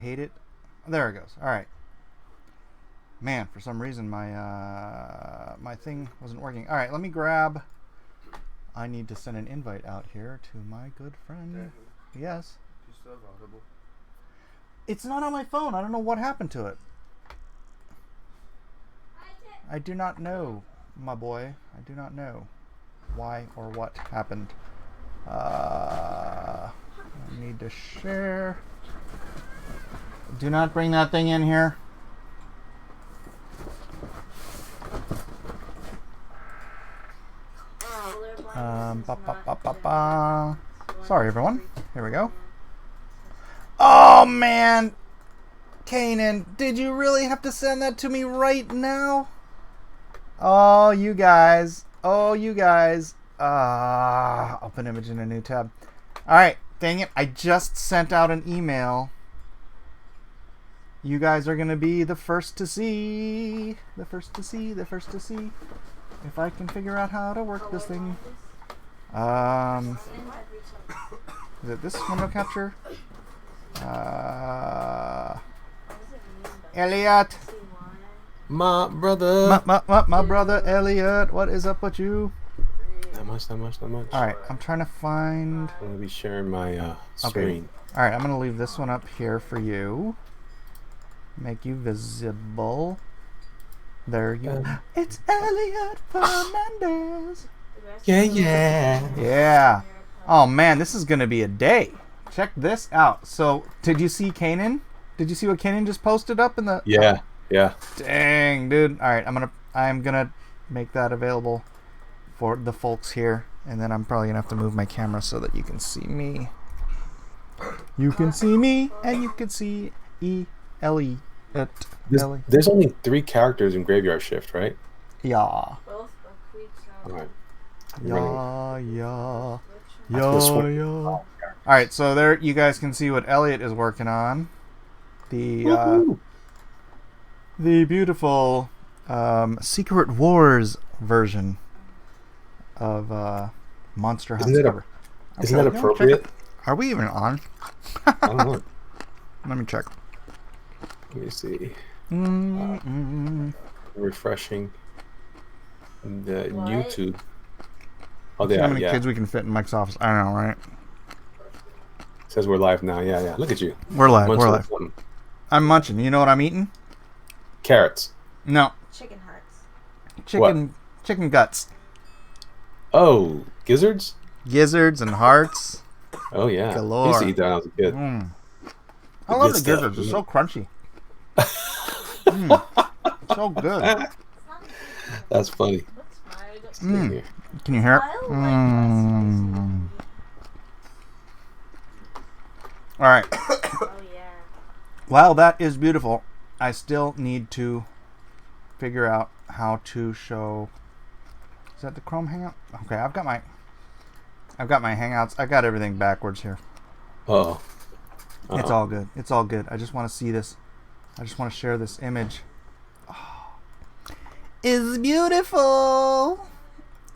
Hate it. There it goes. All right. Man, for some reason my my thing wasn't working. All right, let me grab. I need to send an invite out here to my good friend. Yes. You still have Audible? It's not on my phone. I don't know what happened to it. I do not know, my boy. I do not know why or what happened. I need to share. Do not bring that thing in here. Ba, ba, ba, ba, ba. Sorry, everyone. Here we go. Oh, man. Kanan, did you really have to send that to me right now? Oh, you guys. Oh, you guys. Open image in a new tab. All right. Dang it. I just sent out an email. You guys are going to be the first to see. The first to see. The first to see. If I can figure out how to work this thing. Is it this window capture? Elliot. My brother. My brother Elliot. What is up with you? Not much. All right, I'm trying to find. I'm gonna be sharing my screen. All right, I'm gonna leave this one up here for you. Make you visible. There you. It's Elliot Fernandez. Yeah. Oh man, this is gonna be a day. Check this out. So, did you see Kanan? Did you see what Kanan just posted up in the? Yeah. Dang, dude. All right, I'm gonna make that available for the folks here, and then I'm probably gonna have to move my camera so that you can see me. You can see me, and you can see Ellie. There's only 3 characters in Graveyard Shift, right? Yeah. All right. Yeah. All right, so there you guys can see what Elliot is working on. The beautiful Secret Wars version of Monster Hunt. Isn't that appropriate? Are we even on? I don't know. Let me check. Let me see. Refreshing. The YouTube. Oh, See there. how many Yeah. kids we can fit in Mike's office? I know, right? Says we're live now. Yeah. Look at you. We're live. Munching We're on live. something. I'm munching. You know what I'm eating? Carrots. No. Chicken hearts. Chicken guts. Oh, gizzards. Gizzards and hearts. Oh yeah. Galore. I used to eat that when I was a kid. I love good the stuff, gizzards. It's isn't so crunchy. So good. That's funny. Here. Can you hear it? All right. Oh yeah. While that is beautiful, I still need to figure out how to show. Is that the Chrome Hangout? Okay, I've got my Hangouts. I got everything backwards here. Oh. It's all good. It's all good. I just want to see this. I just want to share this image. Oh. It's beautiful.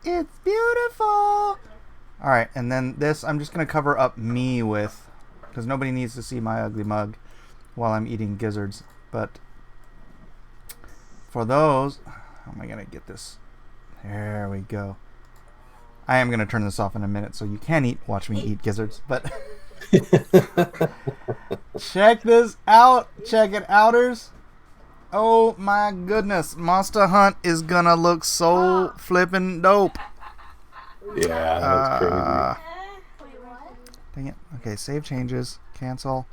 It's beautiful. All right, and then this I'm just going to cover up me with, because nobody needs to see my ugly mug while I'm eating gizzards. But for those, how am I going to get this? There we go. I am going to turn this off in a minute so you can watch me eat gizzards. But check this out. Check it outers. Oh my goodness. Monster Hunt is going to look so flippin' dope. Yeah, that's crazy. Wait, what? Dang it. Okay, save changes. Cancel.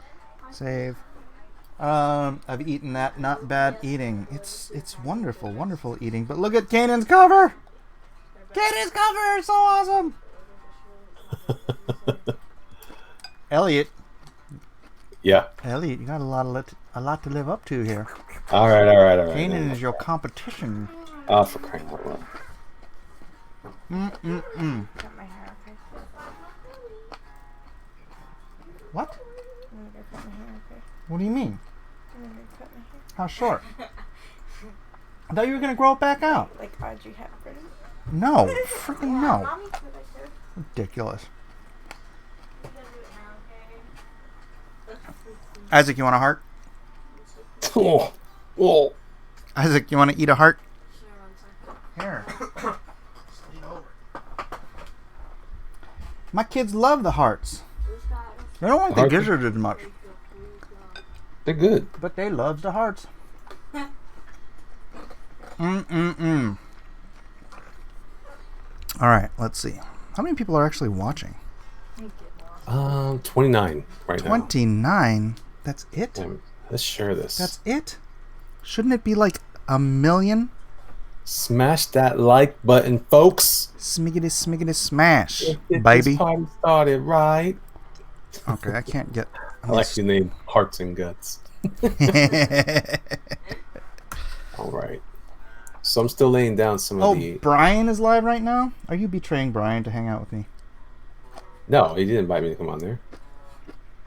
Save. I've eaten that. Not bad eating. It's wonderful, wonderful eating. But look at Kanan's cover. Kanan's cover is so awesome. Elliot. Yeah. Elliot, you got a lot to live up to here. All right. Kanan is your competition. Oh, for crying out loud. Cut my hair, okay? What? I'm gonna go cut my hair, okay? What do you mean? I'm gonna go cut my hair. How short? I thought you were gonna grow it back out. Like Audrey Hepburn. No, freaking no. Mommy said I could. Ridiculous. Isaac, you want a heart? Oh, oh. Isaac, you want to eat a heart? Here. My kids love the hearts. They don't like the gizzards as much, They're good. but they love the hearts. All right, let's see. How many people are actually watching? 29 right now. 29? That's it? Let's share this. That's it? Shouldn't it be like 1 million? Smash that like button, folks. Smiggity smiggity smash, Get baby. this party started, right? Okay, I can't get... I like the name Hearts and Guts. All right. So I'm still laying down some of the... Brian is live right now? Are you betraying Brian to hang out with me? No, he didn't invite me to come on there.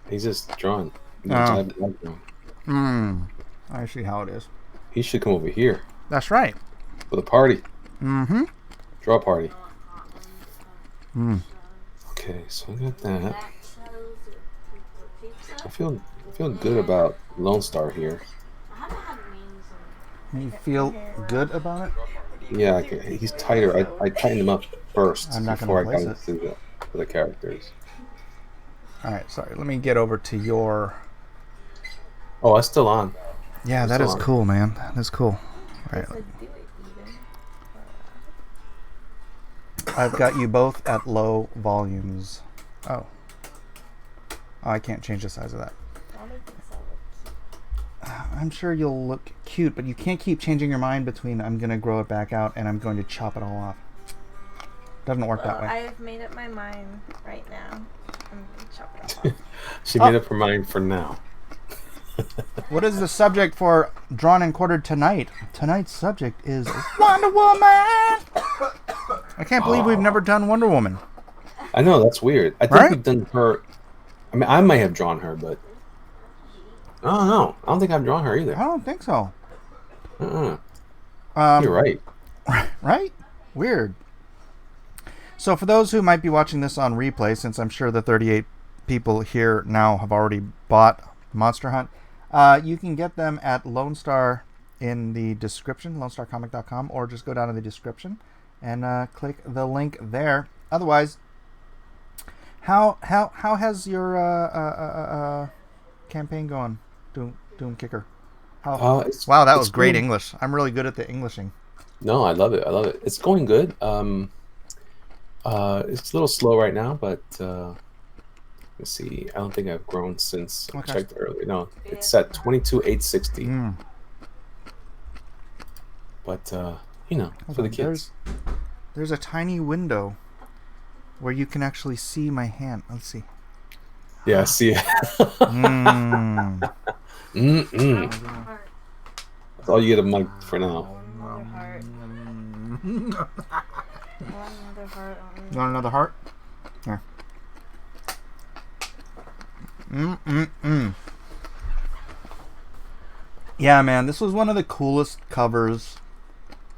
He's just drawing. I see how it is. He should come over here That's right. for the party. Mm-hmm. Draw party. Okay, so I got that. I feel good about Lone Star here. You feel good about it? Yeah, he's tighter. I tightened him up first I'm not before I gonna got place into the characters. All right, sorry. Let me get over to your... Oh, that's still on. Yeah, that is cool, man. That is cool. All right. I've got you both at low volumes. Oh. Oh, I can't change the size of that. I'm sure you'll look cute, but you can't keep changing your mind between I'm going to grow it back out and I'm going to chop it all off. Doesn't work that way. I've made up my mind right now. I'm going to chop it all off. She made up her mind for now. What is the subject for Drawn and Quartered tonight? Tonight's subject is Wonder Woman! I can't believe we've never done Wonder Woman. I know, that's weird. I think we've done her... I mean, I might have drawn her, but... I don't know. I don't think I've drawn her either. I don't think so. You're right. Right? Weird. So for those who might be watching this on replay, since I'm sure the 38 people here now have already bought Monster Hunt, you can get them at Lone Star in the description, LoneStarComic.com, or just go down in the description and click the link there. Otherwise, how has your campaign going, Doom Kicker? Wow, that was great English. I'm really good at the Englishing. No, I love it. I love it. It's going good. It's a little slow right now, but let's see. I don't think I've grown since I checked earlier. No, it's at 22,860. But you know, for the kids. There's a tiny window where you can actually see my hand. Let's see. Yeah, I see it. That's all you get a mic for now. You want another heart? Here. Yeah, man, this was one of the coolest covers,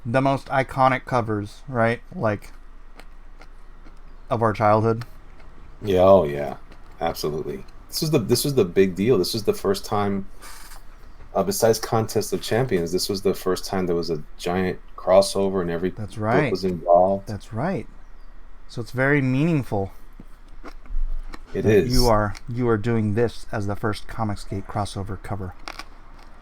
the most iconic covers, right? Like, of our childhood. Yeah, oh yeah, absolutely. This was the big deal. This was the first time, besides Contest of Champions, this was the first time there was a giant crossover and every book was involved. That's right. So it's very meaningful. It is. You are doing this as the first Comicsgate crossover cover.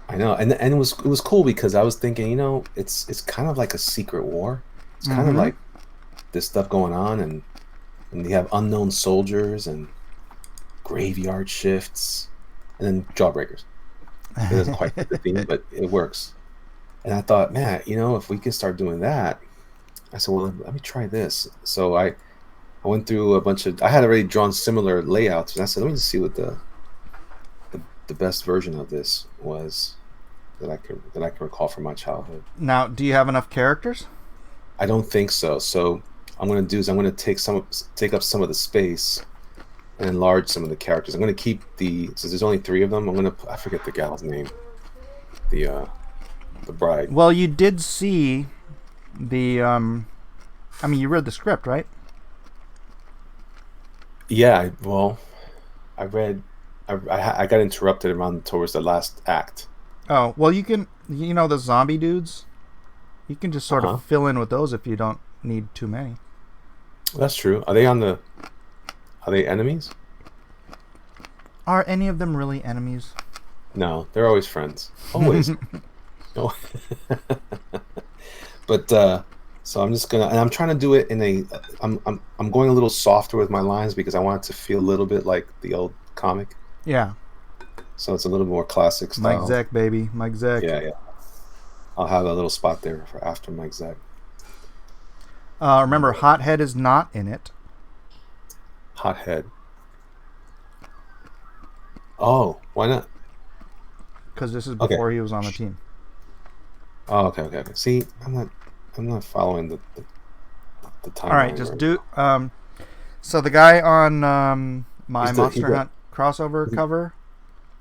I know, and it was cool because I was thinking, you know, it's kind of like a secret war. It's kind of like this stuff going on, and you have unknown soldiers and graveyard shifts, and then Jawbreakers. It doesn't quite fit the theme, but it works. And I thought, man, you know, if we could start doing that, I said, well, let me try this. So I went through a bunch of. I had already drawn similar layouts, and I said, let me just see what the best version of this was that I can recall from my childhood. Now, do you have enough characters? I don't think so. So I'm going to do is I'm going to take up some of the space and enlarge some of the characters. I'm going to keep since there's only 3 of them. I forget the gal's name. The bride. Well, you did see the I mean, you read the script, right? Yeah, I read I got interrupted around towards the last act. Oh, well, you can, the zombie dudes? You can just sort Uh-huh. of fill in with those if you don't need too many. That's true. Are they enemies? Are any of them really enemies? No, they're always friends. Always. No. But so I'm just gonna, and I'm trying to do it in I'm going a little softer with my lines because I want it to feel a little bit like the old comic. Yeah. So it's a little more classic style. Mike Zeck, baby. Mike Zeck. Yeah. I'll have a little spot there for after Mike Zeck. Remember, Hothead is not in it. Hothead. Oh, why not? Because this is Okay. before he was on the team. Oh, okay. See, I'm not following the timeline. All right, just do. So the guy on my He's Monster the- Hunt crossover cover,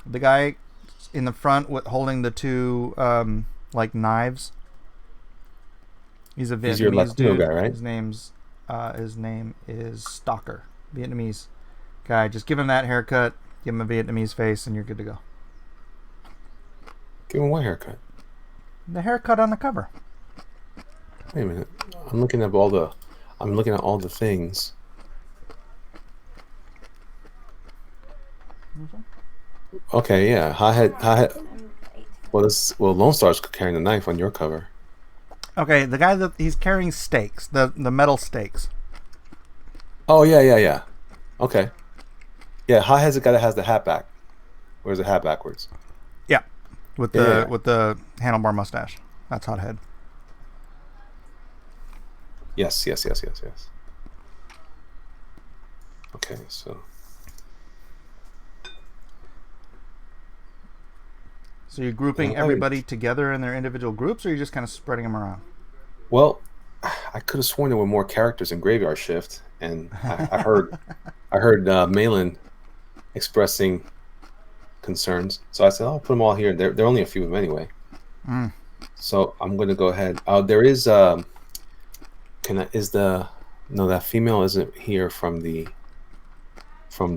the guy in the front with holding the two like knives. He's a He's your Vietnamese Latino dude. guy, right? His name is Stalker, Vietnamese guy. Just give him that haircut, give him a Vietnamese face, and you're good to go. Give him what haircut? The haircut on the cover. Wait a minute. I'm looking at all the things. Okay, yeah. Hothead. I'm 8. Well, Lone Star's carrying the knife on your cover. Okay, the guy that he's carrying stakes, the metal stakes. Oh yeah. Okay. Yeah, Hothead's the guy that has the hat back. Where's the hat backwards? Yeah, with Yeah. the handlebar mustache. That's Hothead. Yes. Okay, so So you're grouping Well, everybody together in their individual groups, or you're just kind of spreading them around? well, I could have sworn there were more characters in Graveyard Shift, and I heard Malin expressing concerns, so I said, "I'll put them all here." There are only a few of them anyway. Mm. So I'm going to go ahead. There is that female isn't here from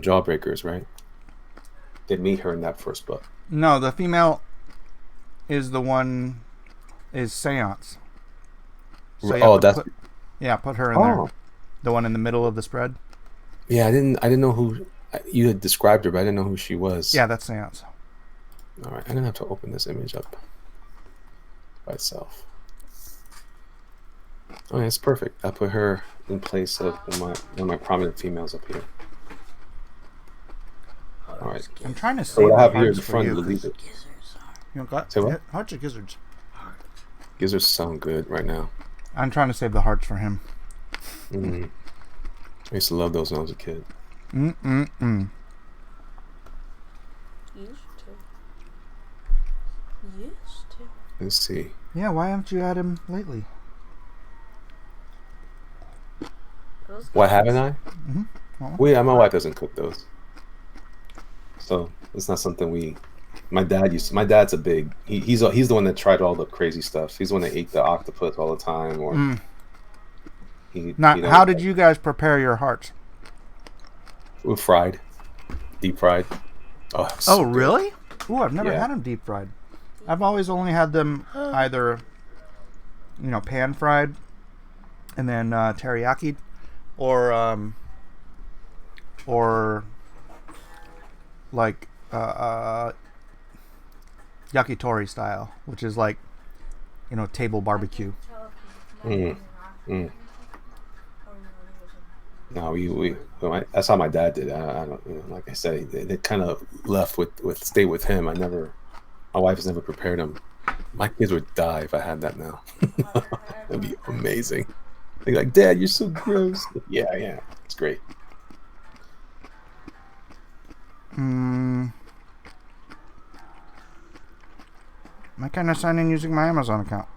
Jawbreakers, right? Did meet her in that first book. No, the female is the one is Seance. So you have to put her in there. The one in the middle of the spread. Yeah. I didn't know who you had described her, but I didn't know who she was. Yeah, that's Seance. All right, I'm gonna have to open this image up by itself. Oh, that's perfect. I put her in place of one of my prominent females up here. All right. I'm trying to see. So what I have the here in hearts the for front you, of the 'cause leader. you don't got Say what? hearts or gizzards. Gizzards sound good right now. I'm trying to save the hearts for him. I used to love those when I was a kid. Mm. Used to. Let's see. Yeah, why haven't you had him lately? Those Why guys. haven't I? Well, My wife doesn't cook those, so it's not something we. My dad's a big. He's the one that tried all the crazy stuff. He's the one that ate the octopus all the time, or How did you guys prepare your hearts? We're fried, deep fried. Oh, Oh, really? Ooh, I've never Yeah. had them deep fried. I've always only had them either, pan fried, and then teriyaki, or like yakitori style, which is like, table barbecue. No, that's how my dad did. I don't, like I said, they kind of left stay with him. My wife has never prepared them. My kids would die if I had that now. That'd be amazing. They're like, Dad, you're so gross. Yeah, it's great. Why can't I sign in using my Amazon account?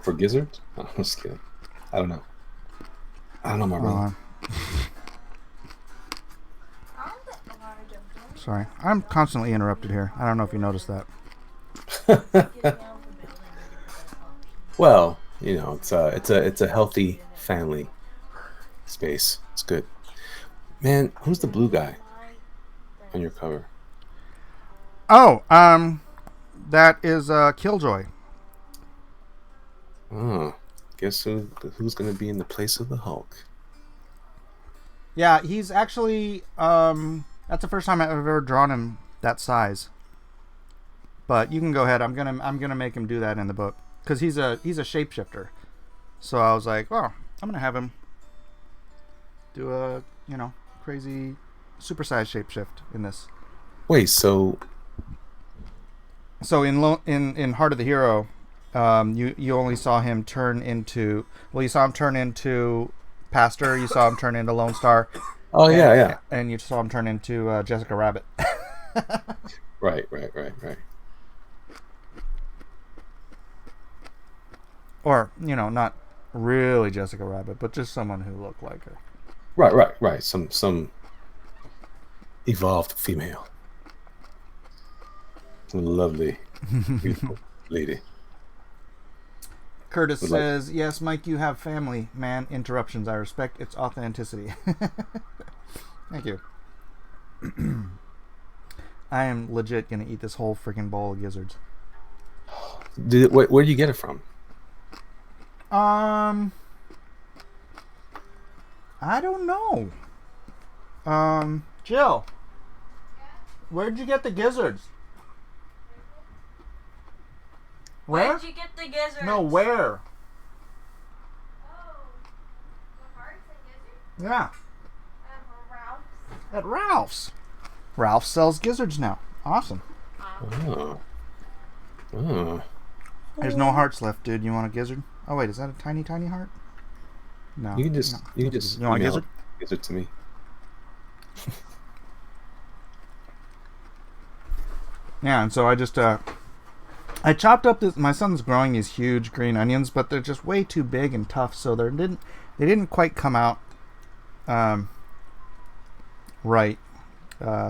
For gizzards? I'm just kidding. I don't know. My brother. Sorry, I'm constantly interrupted here. I don't know if you noticed that. Well, it's a healthy family space. It's good. Man, who's the blue guy on your cover? Oh, that is Killjoy. Oh, guess who's gonna be in the place of the Hulk? Yeah, he's actually that's the first time I've ever drawn him that size. But you can go ahead. I'm gonna make him do that in the book because he's a shapeshifter. So I was like, oh, I'm gonna have him do a crazy supersized shapeshift in this. Wait, so So in Heart of the Hero, you only saw him turn into you saw him turn into Pastor, you saw him turn into Lone Star. oh yeah, and you saw him turn into Jessica Rabbit. right. Or not really Jessica Rabbit, but just someone who looked like her. Right. Some evolved female, lovely, beautiful lady. Curtis says, yes, Mike, you have family. Man, interruptions. I respect its authenticity. Thank you. I am legit going to eat this whole freaking bowl of gizzards. Where did you get it from? I don't know. Jill, where'd you get the gizzards? Where? Where'd you get the gizzards? No, where? Oh, the hearts and gizzards? Yeah. Ralph's. At Ralph's. Ralph sells gizzards now. Awesome. Oh. There's no hearts left, dude. You want a gizzard? Oh wait, is that a tiny heart? No. You can just You want a gizzard? Gizzard to me. Yeah, and so I just I chopped up this. My son's growing these huge green onions, but they're just way too big and tough, so they didn't quite come out right.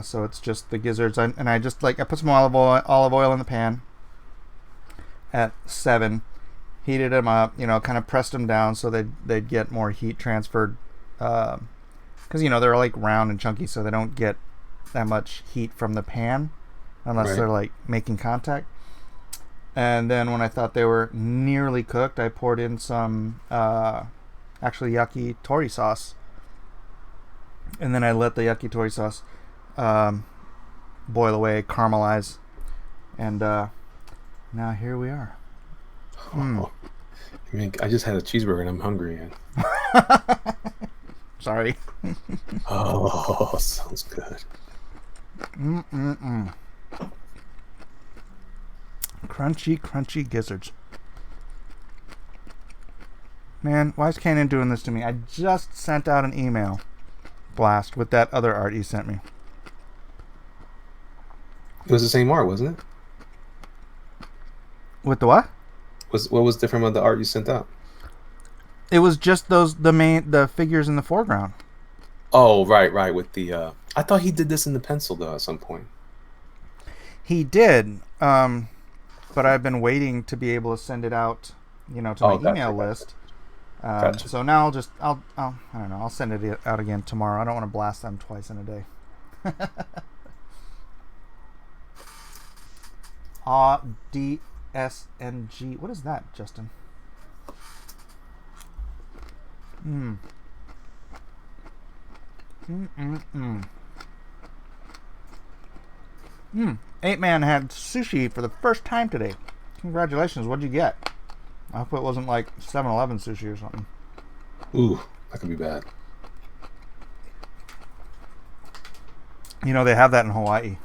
So it's just the gizzards, and I just I put some olive oil in the pan at 7, heated them up, kind of pressed them down so they'd get more heat transferred, because they're like round and chunky, so they don't get that much heat from the pan unless they're like making contact. And then when I thought they were nearly cooked, I poured in some actually yakitori sauce, and then I let the yakitori sauce boil away, caramelize, and now here we are. Oh. I mean, I just had a cheeseburger and I'm hungry again. Sorry. Oh, sounds good. Crunchy gizzards. Man, why is Kanan doing this to me? I just sent out an email blast with that other art he sent me. It was the same art, wasn't it? With the what? What was different about the art you sent out? It was just the figures in the foreground. Oh, right. With the I thought he did this in the pencil though at some point. He did, but I've been waiting to be able to send it out, to my email list. Gotcha. So now I don't know. I'll send it out again tomorrow. I don't want to blast them twice in a day. DSNG. What is that, Justin? 8-Man had sushi for the first time today. Congratulations. What'd you get? I hope it wasn't like 7-Eleven sushi or something. Ooh, that could be bad. They have that in Hawaii.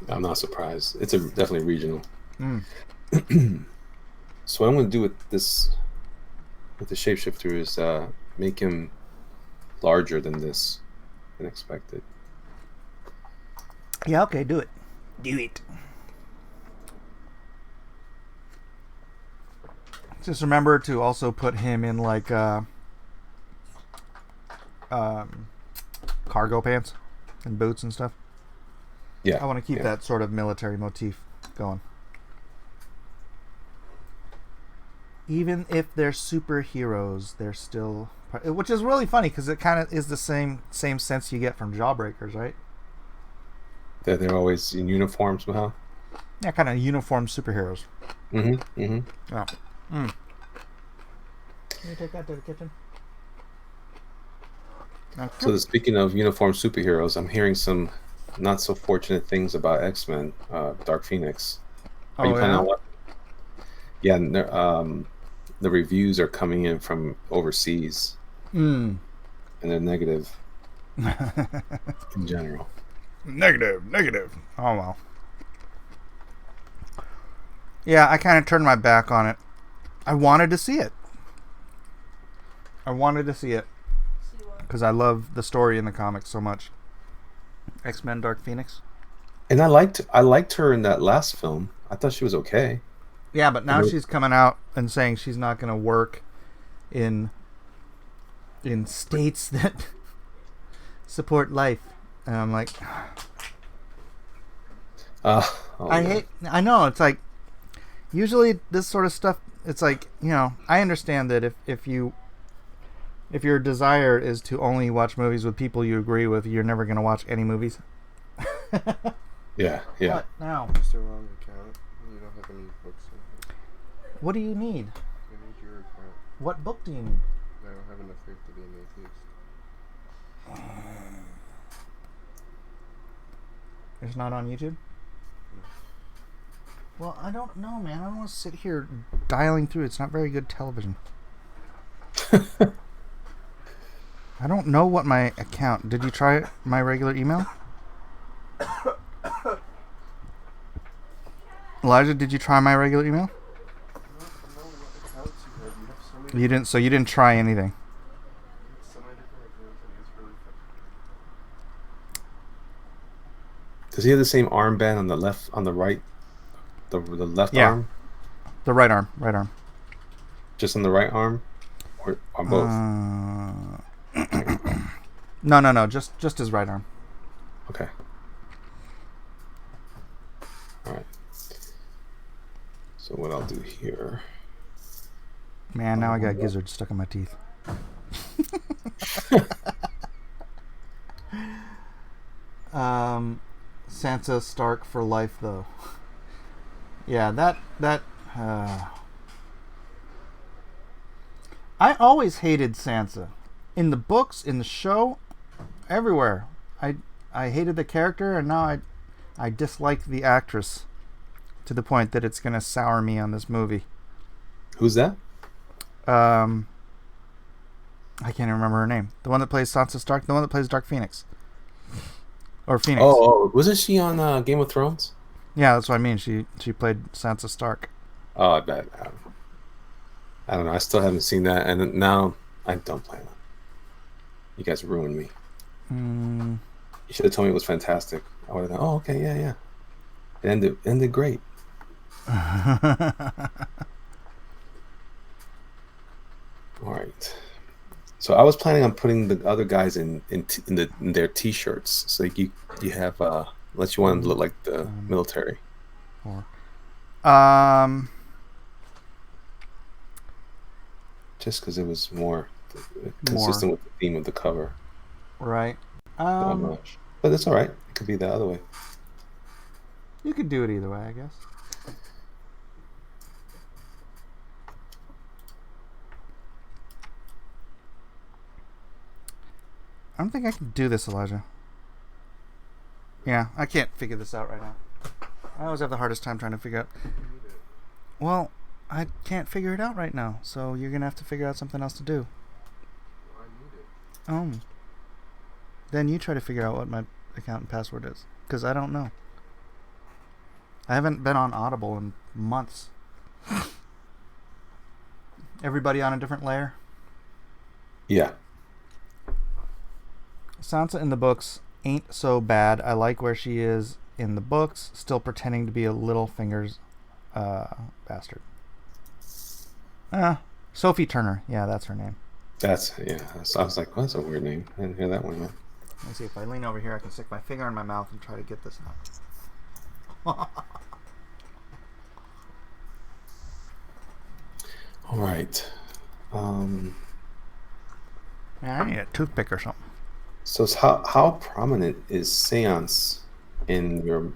I'm not surprised. It's definitely regional. So what I'm going to do with the shapeshifter is make him larger than this than expected. Yeah, okay, do it. Do it. Just remember to also put him in like cargo pants and boots and stuff. Yeah. I want to keep that sort of military motif going. Even if they're superheroes, they're still which is really funny because it kind of is the same sense you get from Jawbreakers, right? That they're always in uniform somehow. Yeah, kind of uniform superheroes. Mm-hmm. Mm-hmm. Yeah. Can you take that to the kitchen? Okay. So speaking of uniform superheroes, I'm hearing some not so fortunate things about X-Men, Dark Phoenix. Are you planning on watching? Yeah, and the reviews are coming in from overseas, and they're negative in general. Negative. Oh well. Yeah, I kind of turned my back on it. I wanted to see it. Because I love the story in the comics so much. X-Men Dark Phoenix. And I liked her in that last film. I thought she was okay. Yeah, but now she's coming out and saying she's not going to work in states that support life. And I'm like, I know, it's like, usually this sort of stuff, it's like, I understand that if your desire is to only watch movies with people you agree with, you're never going to watch any movies. Yeah. What now? It's the wrong account. You don't have any books in here. What do you need? I need your account. What book do you need? I don't have enough faith to be an atheist. It's not on YouTube? Well, I don't know, man. I don't want to sit here dialing through. It's not very good television. I don't know what my account... Did you try my regular email? Elijah, did you try my regular email? I don't know what accounts you have. You have so many. You didn't. So you didn't try anything. You have so many different accounts, and it's really frustrating. Does he have the same armband on the left, on the right, the left Yeah. arm? The right arm. Just on the right arm, or on both? No. Just his right arm. Okay. All right. So what I'll do here. Man, now I got gizzards stuck in my teeth. Sansa Stark for life, though. Yeah, that. I always hated Sansa, in the books, in the show, everywhere. I hated the character, and now I dislike the actress to the point that it's gonna sour me on this movie. Who's that? I can't even remember her name. The one that plays Sansa Stark, the one that plays Dark Phoenix. Or Phoenix. Oh, wasn't she on Game of Thrones? Yeah, that's what I mean. She played Sansa Stark. Oh, I bet. I don't know. I still haven't seen that, and now I don't plan on. You guys ruined me. You should have told me it was fantastic. I would have gone, oh, okay, yeah. It ended great. All right. So I was planning on putting the other guys in their t-shirts, so you have unless you want them to look like the military. Just because it was more consistent with the theme of the cover. Right. Not much, but it's all right. It could be the other way. You could do it either way, I guess. I don't think I can do this, Elijah. Yeah, I can't figure this out right now. I always have the hardest time trying to figure out. Well, I can't figure it out right now, so you're gonna have to figure out something else to do. I need it. Then you try to figure out what my account and password is, because I don't know. I haven't been on Audible in months. Everybody on a different layer? Yeah. Sansa in the books ain't so bad. I like where she is in the books, still pretending to be a Littlefinger's bastard. Sophie Turner. Yeah, that's her name. So I was like, well, that's a weird name. I didn't hear that one yet. Let me see if I lean over here, I can stick my finger in my mouth and try to get this out. All right. Yeah, I need a toothpick or something. So how prominent is Seance in the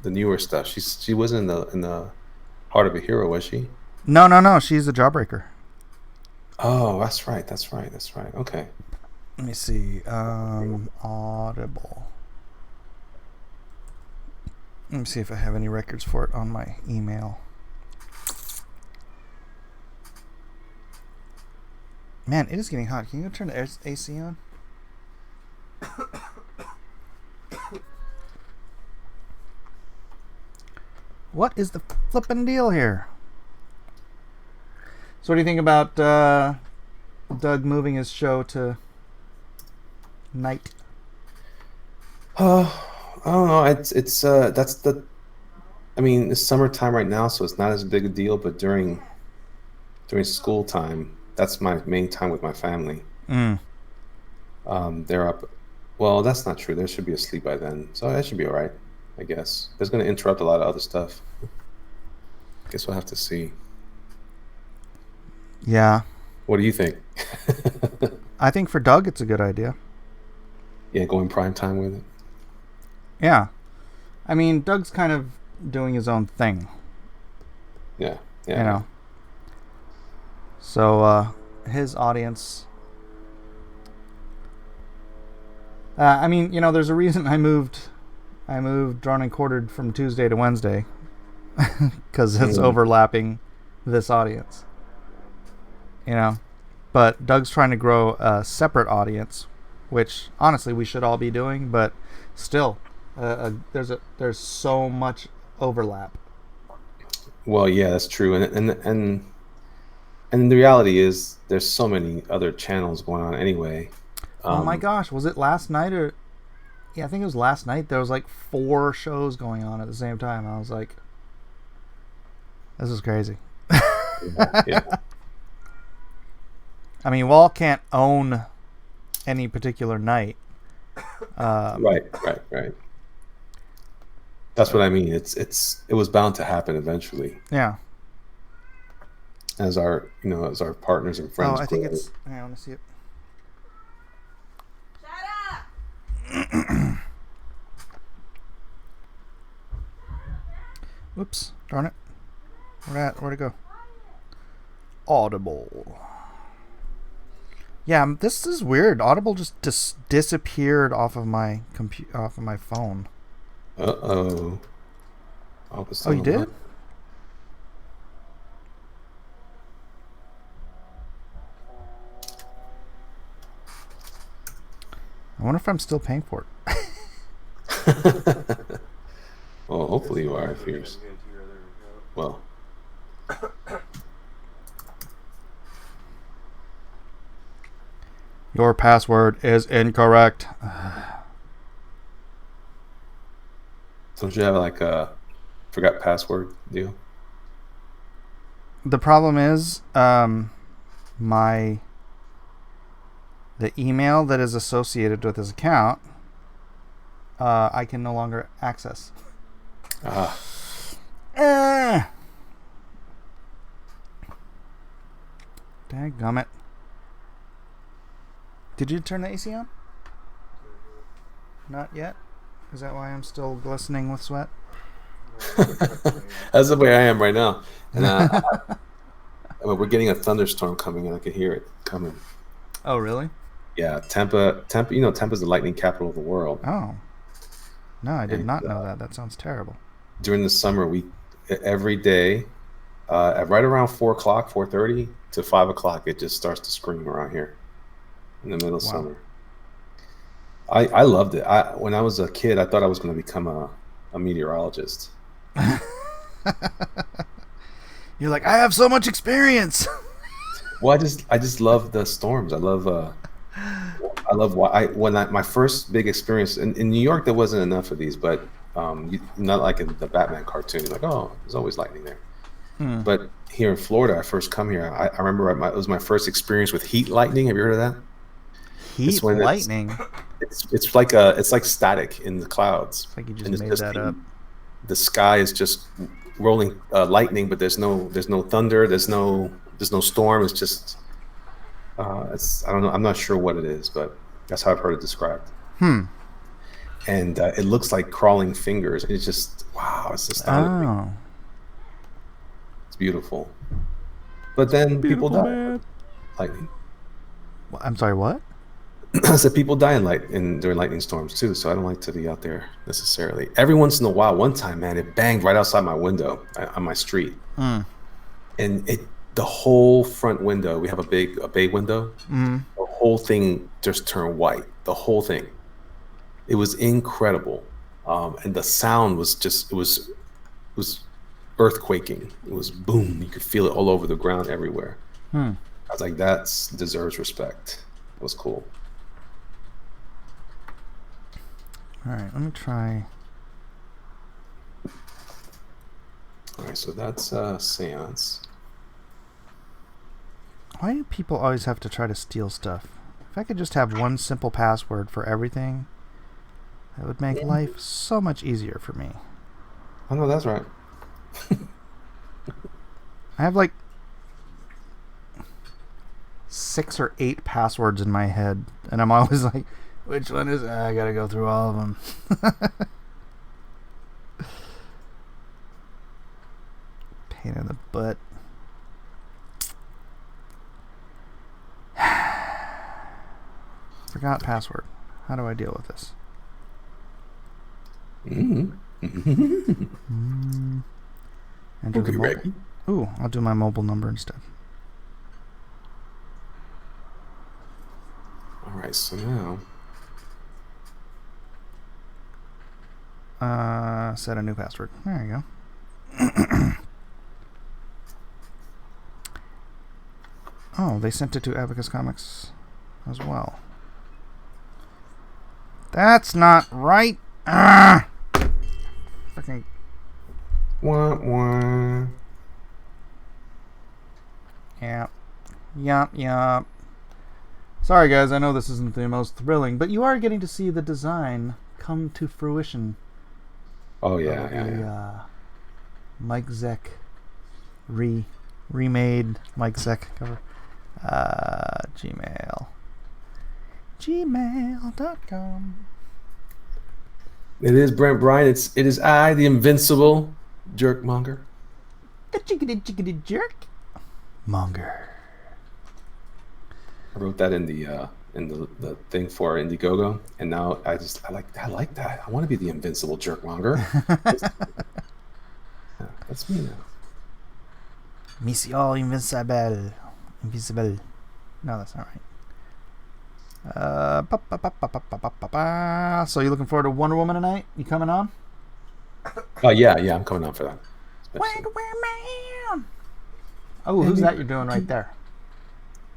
newer stuff? She wasn't in the Heart of a Hero, was she? No. She's a Jawbreaker. Oh, that's right. That's right. That's right. Okay. Let me see. Audible. Let me see if I have any records for it on my email. Man, it is getting hot. Can you go turn the AC on? What is the flippin' deal here? So what do you think about Doug moving his show to night? I don't know. It's that's the. I mean, it's summertime right now, so it's not as big a deal. But during school time, that's my main time with my family. They're up. Well, that's not true. They should be asleep by then, so that should be all right, I guess. It's going to interrupt a lot of other stuff. Guess we'll have to see. Yeah. What do you think? I think for Doug, it's a good idea. Yeah, going prime time with it. Yeah. I mean, Doug's kind of doing his own thing. Yeah. You know. So, his audience. I mean, you know, there's a reason I moved Drawn and Quartered from Tuesday to Wednesday. Because it's overlapping this audience. You know. But Doug's trying to grow a separate audience, which honestly we should all be doing, but still, there's so much overlap. Well, yeah, that's true, and the reality is there's so many other channels going on anyway. Oh my gosh, was it last night or? Yeah, I think it was last night. There was like 4 shows going on at the same time. I was like, this is crazy. Yeah. I mean, we all can't own any particular night. Right. That's what I mean. It was bound to happen eventually. Yeah. As our partners and friends. Oh, I think grow. it's. I want to see it. Shut up! Whoops! Darn it! Where'd it go? Audible. Yeah, this is weird. Audible just disappeared off of my off of my phone. Uh-oh. Oh, you did? I wonder if I'm still paying for it. Well, hopefully you are. If you're well. Your password is incorrect. Don't you have like a forgot password deal? The problem is, the email that is associated with his account, I can no longer access. Dadgummit. Did you turn the AC on? Not yet? Is that why I'm still glistening with sweat? That's the way I am right now. And we're getting a thunderstorm coming, and I can hear it coming. Oh, really? Yeah, Tampa. You know, Tampa's the lightning capital of the world. Oh. No, I did not know that. That sounds terrible. During the summer, every day, at right around 4:00, 4:30 to 5:00, it just starts to scream around here in the middle of summer. I loved it. When I was a kid, I thought I was going to become a meteorologist. You're like, I have so much experience. Well, I just love the storms. I love my first big experience in New York. There wasn't enough of these, but not like in the Batman cartoon. Like, oh, there's always lightning there. But here in Florida, I first come here. I remember it was my first experience with heat lightning. Have you heard of that? Heat lightning. It's like static in the clouds. It's like you just made that up. The sky is just rolling lightning, but there's no thunder. There's no storm. It's just I don't know. I'm not sure what it is, but that's how I've heard it described. Hmm. And it looks like crawling fingers. It's just wow. It's astonishing. Oh. It's beautiful. But then people die. Lightning. I'm sorry, what? I said people die during lightning storms too, so I don't like to be out there necessarily. Every once in a while, one time, man, it banged right outside my window on my street, Mm. and the whole front window. We have a bay window. Mm. The whole thing just turned white. The whole thing. It was incredible, and the sound was just it was earthquaking. It was boom. You could feel it all over the ground everywhere. Hmm. I was like, that deserves respect. It was cool. All right, let me try. All right, so that's Seance. Why do people always have to try to steal stuff? If I could just have one simple password for everything, that would make life so much easier for me. Oh no, that's right. I have like 6 or 8 passwords in my head, and I'm always like, which one is it? I gotta go through all of them. Pain in the butt. Forgot password. How do I deal with this? Enter the Okay, mobile. ready? Ooh, I'll do my mobile number instead. All right, so now Set a new password. There you go. Oh, they sent it to Abacus Comics as well. That's not right. Ah! Fucking. wah, wah. Yep. Yup. Sorry, guys. I know this isn't the most thrilling, but you are getting to see the design come to fruition. Oh yeah, of yeah, the, yeah. Mike Zeck remade Mike Zeck cover. Gmail.com. It is Brent Bryan. It is I, the invincible jerkmonger. The chickadee jerk. Monger. I wrote that in the thing for Indiegogo, and now I like that. I want to be the invincible jerkmonger. Yeah, that's me now. Mission Invincible. Invisible. No, that's not right. So you looking forward to Wonder Woman tonight? You coming on? Oh yeah, I'm coming on for that. Wonder Woman. Oh, who's that you're doing right there?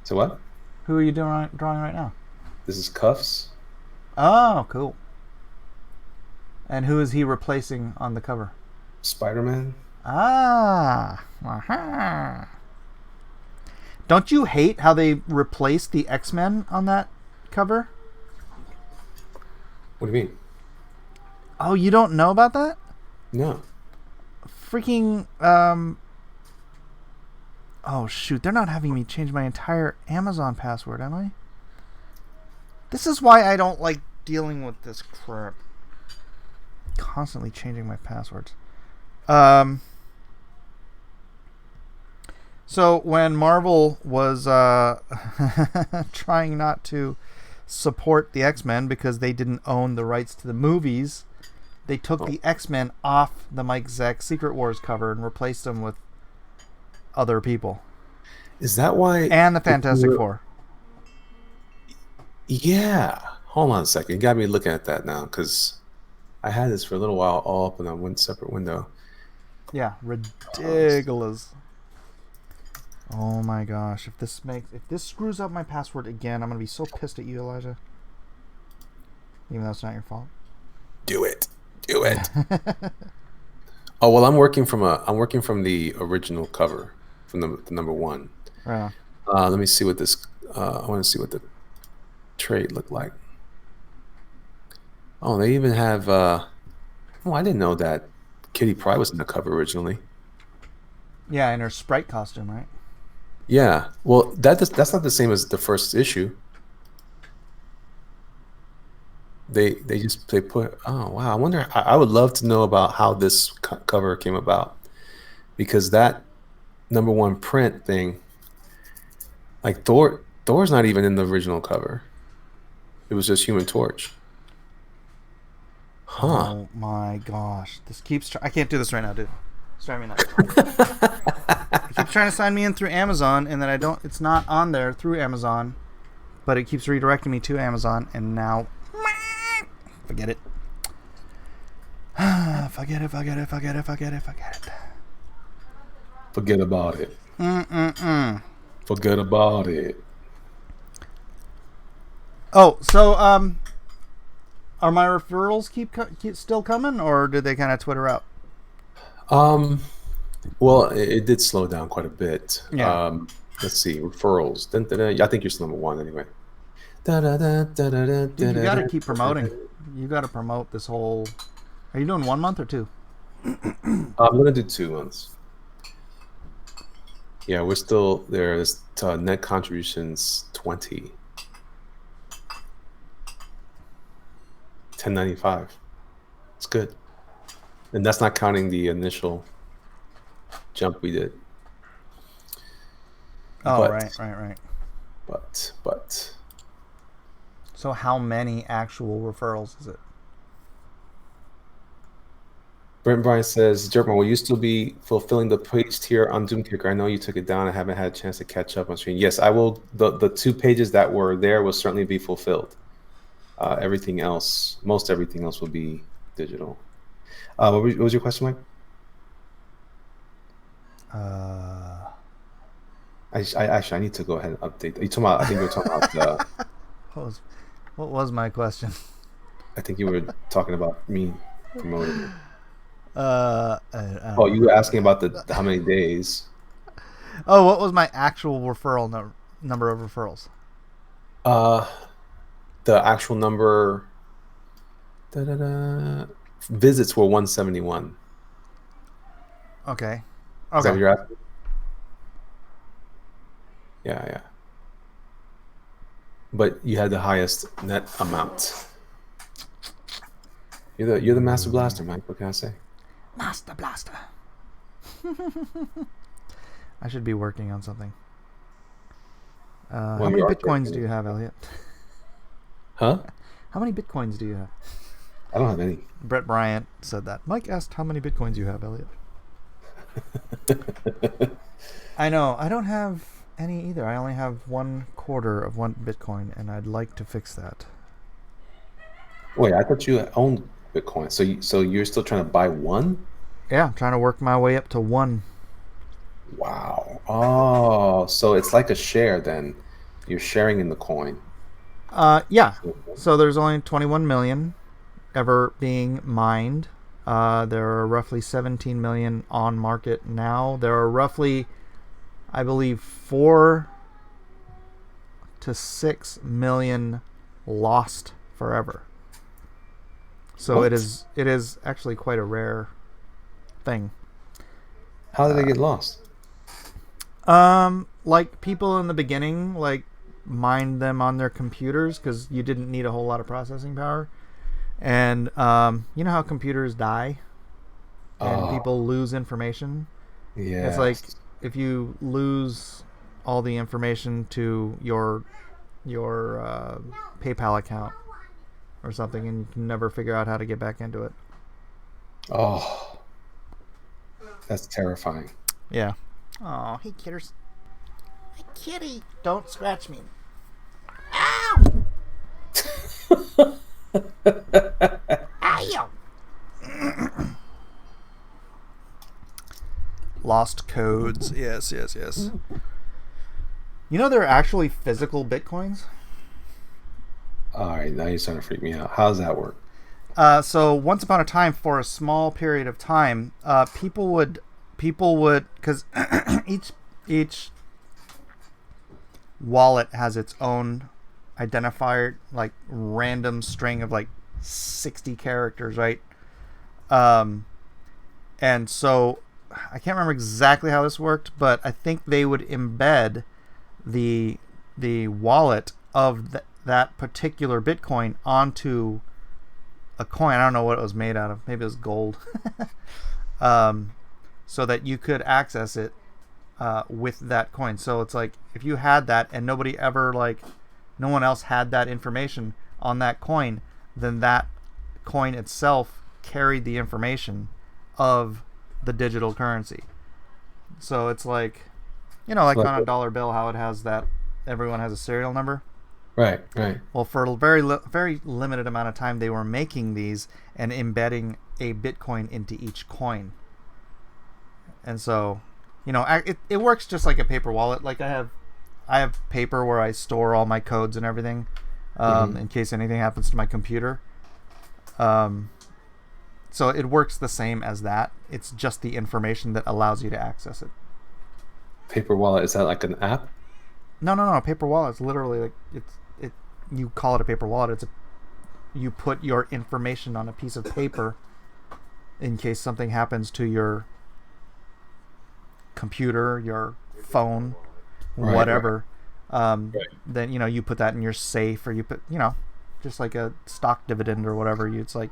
So what? Who are you drawing right now? This is Cuffs. Oh, cool. And who is he replacing on the cover? Spider-Man. Ah. Uh-huh. Don't you hate how they replaced the X-Men on that cover? What do you mean? Oh, you don't know about that? No. Freaking oh shoot, they're not having me change my entire Amazon password, am I? This is why I don't like dealing with this crap. Constantly changing my passwords. So when Marvel was trying not to support the X-Men because they didn't own the rights to the movies, they took the X-Men off the Mike Zeck Secret Wars cover and replaced them with other people. Is that why? And the Fantastic Four. Yeah. Hold on a second. You got me looking at that now because I had this for a little while all up in a one separate window. Yeah, ridiculous. Oh my gosh! If this screws up my password again, I'm gonna be so pissed at you, Elijah. Even though it's not your fault. Do it. Oh well, I'm working from the original cover, from the number one. Right. Let me see what this. I want to see what the trade looked like. Oh, they even have. Oh, I didn't know that Kitty Pryde was in the cover originally. Yeah, in her Sprite costume, right? Yeah. Well, that's not the same as the first issue. They put. Oh wow! I wonder. I would love to know about how this cover came about, because that #1 print thing, like Thor's not even in the original cover. It was just Human Torch. Huh. Oh my gosh. This keeps... I can't do this right now, dude. It's driving me nuts. It keeps trying to sign me in through Amazon, and then I don't... It's not on there through Amazon, but it keeps redirecting me to Amazon, and now... Forget it. Forget it. Forget about it. Forget about it. Oh, so, are my referrals keep still coming, or did they kind of Twitter out? Well, it did slow down quite a bit. Yeah. Let's see, referrals. Dun, dun, dun. I think you're still #1 anyway. Dude, you got to keep promoting. You got to promote this whole... Are you doing 1 month or 2? I'm gonna do 2 months. Yeah, we're still there. There's net contributions 20. 10.95. It's good, and that's not counting the initial jump we did. Oh, But- right. But So how many actual referrals is it? Brent Bryan says, Jerkman, will you still be fulfilling the page tier on Doomkicker? I know you took it down. I haven't had a chance to catch up on stream. Yes, I will. The 2 pages that were there will certainly be fulfilled. Everything else, most everything else will be digital. What was your question, Mike? I need to go ahead and update. Are you talking about? I think you were talking about. What was my question? I think you were talking about me promoting it. I Oh, you were asking about the how many days? Oh, what was my actual referral number of referrals? The actual number. Visits were 171. Okay. Is that what you're asking? Yeah. But you had the highest net amount. You're the Master Blaster, Mike. What can I say? Master Blaster. I should be working on something. How Well, many you are bitcoins working. do you have, Elliot? Huh? How many bitcoins do you have? I don't have any. Brett Bryant said that. Mike asked how many bitcoins you have, Elliot. I know. I don't have any either. I only have 1/4 of 1 bitcoin, and I'd like to fix that. Wait, I thought you owned Bitcoin. So you're still trying to buy one? Yeah, I'm trying to work my way up to 1. Wow. Oh, so it's like a share then. You're sharing in the coin. Yeah. So there's only 21 million ever being mined. There are roughly 17 million on market now. There are roughly, I believe, 4 to 6 million lost forever. So What? it is actually quite a rare thing. How did they get lost? Like people in the beginning, like mined them on their computers because you didn't need a whole lot of processing power. And you know how computers die and Oh. people lose information? Yeah. It's like if you lose all the information to your PayPal account or something, and you can never figure out how to get back into it. Oh. That's terrifying. Yeah. Oh, hey kidders. Hey kitty, don't scratch me. Ow! Ow! Lost codes. Yes. You know there are actually physical bitcoins? All right, now you're starting to freak me out. How does that work? So once upon a time, for a small period of time, people would, because each wallet has its own identifier, like random string of like 60 characters, right? And so I can't remember exactly how this worked, but I think they would embed the wallet of that particular Bitcoin onto a coin. I don't know what it was made out of. Maybe it was gold. So that you could access it with that coin. So it's like if you had that and nobody ever no one else had that information on that coin, then that coin itself carried the information of the digital currency. So it's like, like on a dollar bill, how it has that everyone has a serial number. Right. Well, for a very limited amount of time, they were making these and embedding a Bitcoin into each coin. And so, it works just like a paper wallet. Like I have paper where I store all my codes and everything, in case anything happens to my computer. So it works the same as that. It's just the information that allows you to access it. Paper wallet, is that like an app? No. Paper wallet is literally you call it a paper wallet. You put your information on a piece of paper in case something happens to your computer, your phone, whatever. Then you put that in your safe, or you put just like a stock dividend or whatever. It's like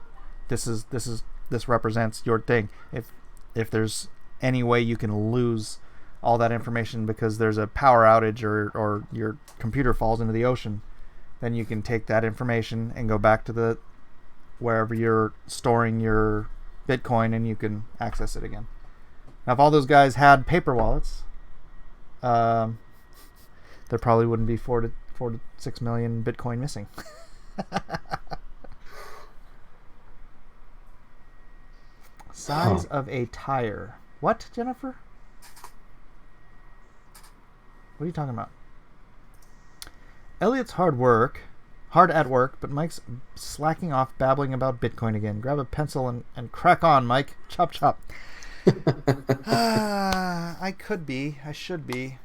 this represents your thing. If there's any way you can lose all that information because there's a power outage or your computer falls into the ocean, then you can take that information and go back to wherever you're storing your Bitcoin and you can access it again. Now, if all those guys had paper wallets, there probably wouldn't be 4 to 6 million Bitcoin missing. Size of a tire. What, Jennifer? What are you talking about? Elliot's hard at work, but Mike's slacking off babbling about Bitcoin again. Grab a pencil and crack on, Mike. Chop, chop. I should be.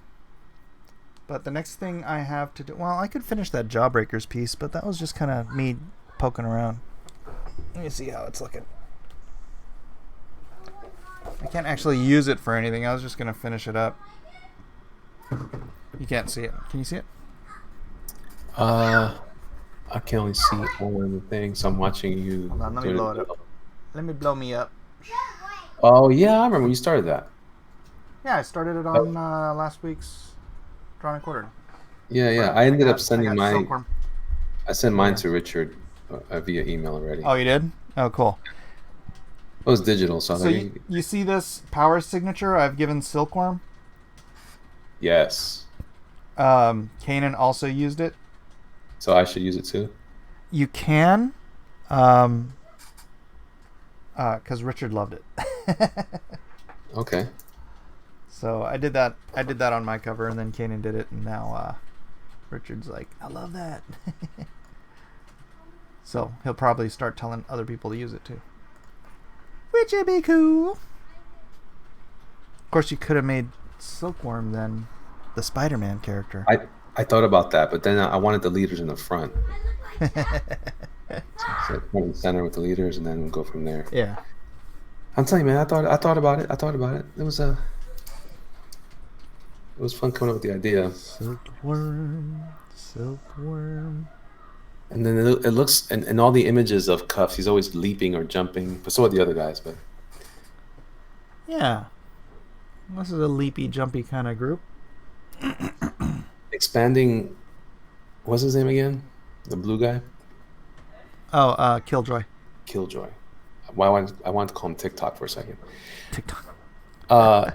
But the next thing I have to do... Well, I could finish that Jawbreakers piece, but that was just kind of me poking around. Let me see how it's looking. I can't actually use it for anything. I was just going to finish it up. You can't see it. Can you see it? I can only see one thing, so I'm watching you. Hold on, let me blow it up. Let me blow me up. Oh, yeah, I remember when you started that. Yeah, I started it on last week's Drawn and Quartered. Yeah. I ended up sending mine. I sent mine to Richard via email already. Oh, you did? Oh, cool. It was digital, so you see this power signature I've given Silkworm? Yes. Kanan also used it. So I should use it too? You can. Because Richard loved it. Okay. So I did that on my cover, and then Kanan did it, and now Richard's like, I love that. So he'll probably start telling other people to use it too. Which would be cool. Of course, you could have made Silkworm then the Spider-Man character. I thought about that, but then I wanted the leaders in the front. So front and center with the leaders, and then go from there. Yeah. I'm telling you, man, I thought about it. It was fun coming up with the idea. Silkworm. And then it looks, and all the images of Cuffs, he's always leaping or jumping, but so are the other guys. But yeah, this is a leapy, jumpy kind of group. Expanding, what's his name again? The blue guy? Oh, Killjoy. Killjoy. I wanted to call him TikTok for a second. TikTok. I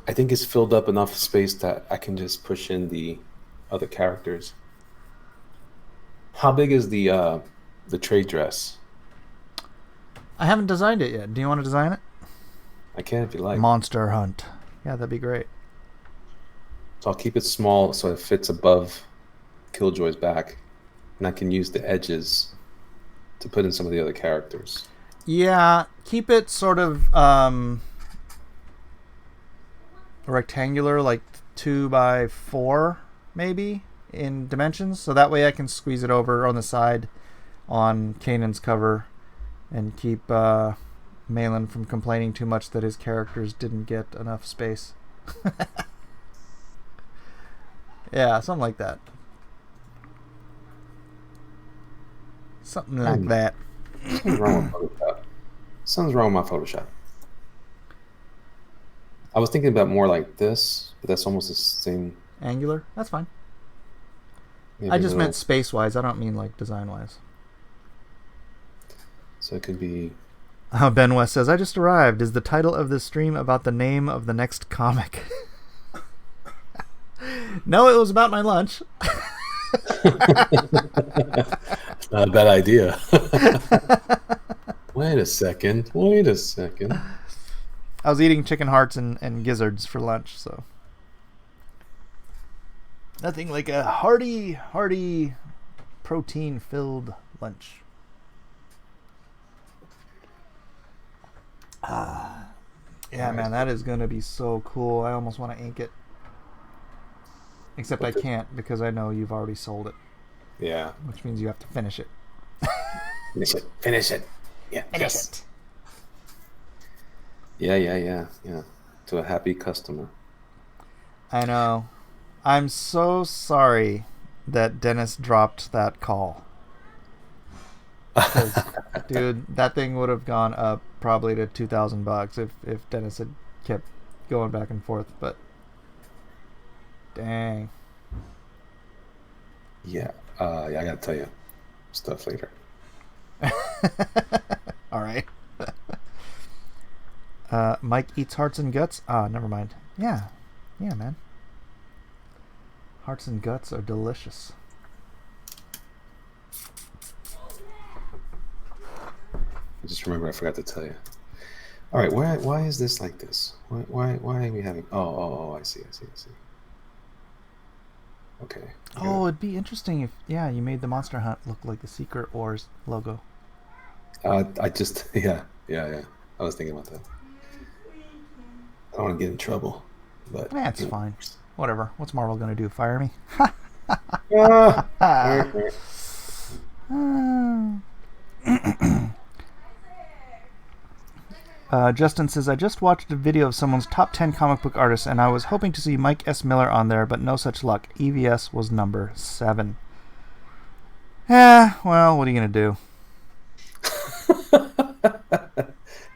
think it's filled up enough space that I can just push in the other characters. How big is the trade dress? I haven't designed it yet. Do you want to design it? I can if you like. Monster Hunt. Yeah, that'd be great. So I'll keep it small so it fits above Killjoy's back, and I can use the edges to put in some of the other characters. Yeah, keep it sort of rectangular, like 2x4 maybe in dimensions, so that way I can squeeze it over on the side on Kanan's cover and keep Malin from complaining too much that his characters didn't get enough space. Yeah, something like that. Something like that. Something's wrong with Photoshop. Something's wrong with my Photoshop. I was thinking about more like this, but that's almost the same. Angular? That's fine. Maybe I a just little- meant space-wise. I don't mean like design-wise. So it could be. Ben West says, I just arrived. Is the title of this stream about the name of the next comic? No, it was about my lunch. It's not a bad idea. Wait a second. I was eating chicken hearts and gizzards for lunch, so nothing like a hearty, protein-filled lunch. Yeah, man, that is going to be so cool. I almost want to ink it. Except I can't because I know you've already sold it, Yeah. which means you have to finish it. Finish it. Yeah. Yes. Yeah. To a happy customer. I know. I'm so sorry that Dennis dropped that call. 'Cause, dude, that thing would have gone up probably to $2,000 if Dennis had kept going back and forth. But dang. Yeah. I gotta tell you stuff later. All right. Mike eats hearts and guts. Never mind. Yeah, man. Hearts and guts are delicious. I just remember I forgot to tell you. All right, why is this like this? Why are we having? Oh, I see. Okay. Oh, it'd be interesting if you made the Monster Hunt look like the Secret Wars logo. I just yeah. I was thinking about that. I don't want to get in trouble, but It's fine. Whatever. What's Marvel gonna do? Fire me? Justin says, I just watched a video of someone's top 10 comic book artists, and I was hoping to see Mike S. Miller on there, but no such luck. EVS was number 7. Yeah, well, what are you going to do?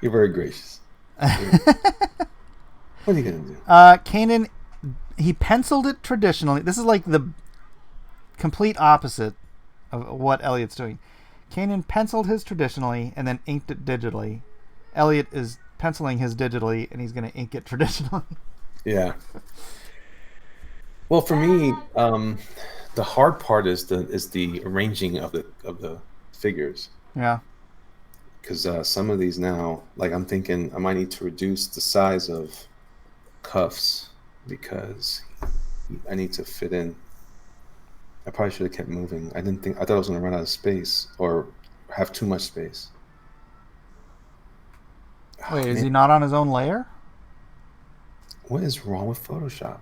You're very gracious. What are you going to do? Kanan, he penciled it traditionally. This is like the complete opposite of what Elliot's doing. Kanan penciled his traditionally and then inked it digitally. Elliot is penciling his digitally, and he's going to ink it traditionally. Yeah. Well, for me, the hard part is the arranging of the figures. Yeah. Because some of these now, like I'm thinking, I might need to reduce the size of cuffs because I need to fit in. I probably should have kept moving. I thought I was going to run out of space or have too much space. Wait, is he not on his own layer? What is wrong with Photoshop?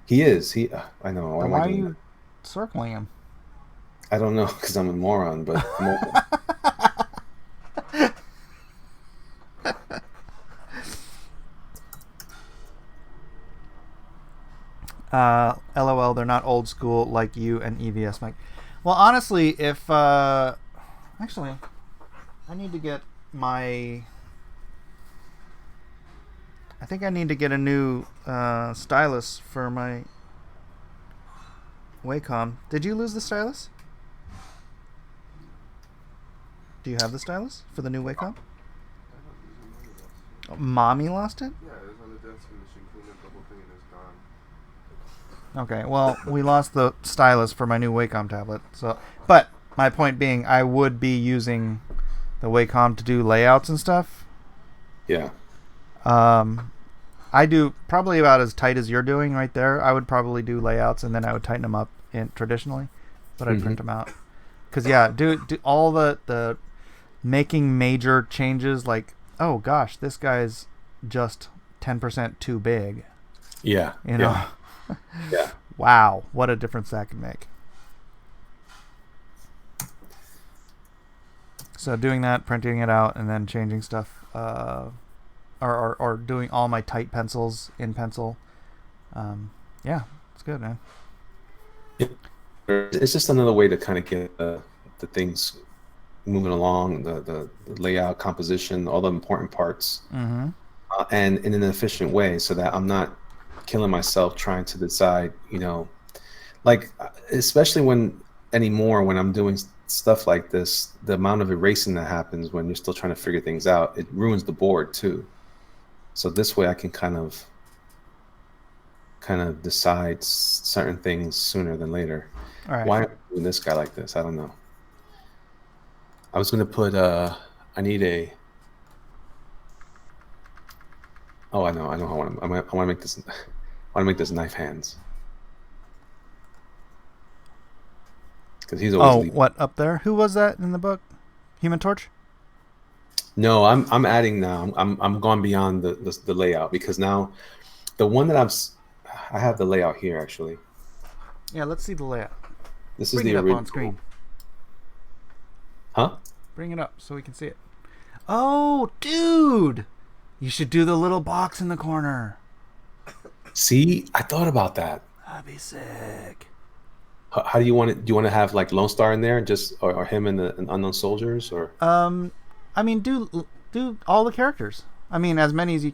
He is. I know. Why are you circling him? I don't know because I'm a moron, but I'm open. LOL, they're not old school like you and EVS, Mike. Well, honestly, if actually, I need to get my. I think I need to get a new stylus for my Wacom. Did you lose the stylus? Do you have the stylus for the new Wacom? Mommy lost it? Yeah, it was on the desk and she cleaned up the whole thing and it's gone. Okay, well, we lost the stylus for my new Wacom tablet. So, but my point being, I would be using the Wacom to do layouts and stuff. Yeah. I do probably about as tight as you're doing right there. I would probably do layouts and then I would tighten them up traditionally, but I'd print them out. Because do all the making major changes like, oh gosh, this guy's just 10% too big. Yeah. You know. Yeah. Wow, what a difference that could make. So doing that, printing it out, and then changing stuff, or doing all my tight pencils in pencil. Yeah, it's good, man. It's just another way to kind of get the things moving along, the layout, composition, all the important parts, Mm-hmm. And in an efficient way, so that I'm not killing myself trying to decide, like especially when I'm doing stuff like this, the amount of erasing that happens when you're still trying to figure things out, it ruins the board too. So this way I can kind of decide certain things sooner than later. All right. Why am I doing this guy like this? I don't know. I was gonna put I need a. Oh, I know. I want to make this. I want to make this knife hands. Because he's always. Oh, leaving. what up there? Who was that in the book? Human Torch. No, I'm adding now. I'm going beyond the layout, because now the one that I have the layout here actually. Yeah, let's see the layout. This Bring is it the up original. on screen. Huh? Bring it up so we can see it. Oh, dude! You should do the little box in the corner. See, I thought about that. That'd be sick. How do you want it? Do you want to have like Lone Star in there, just or him and the Unknown Soldiers, or? I mean, do all the characters. I mean, as many as you.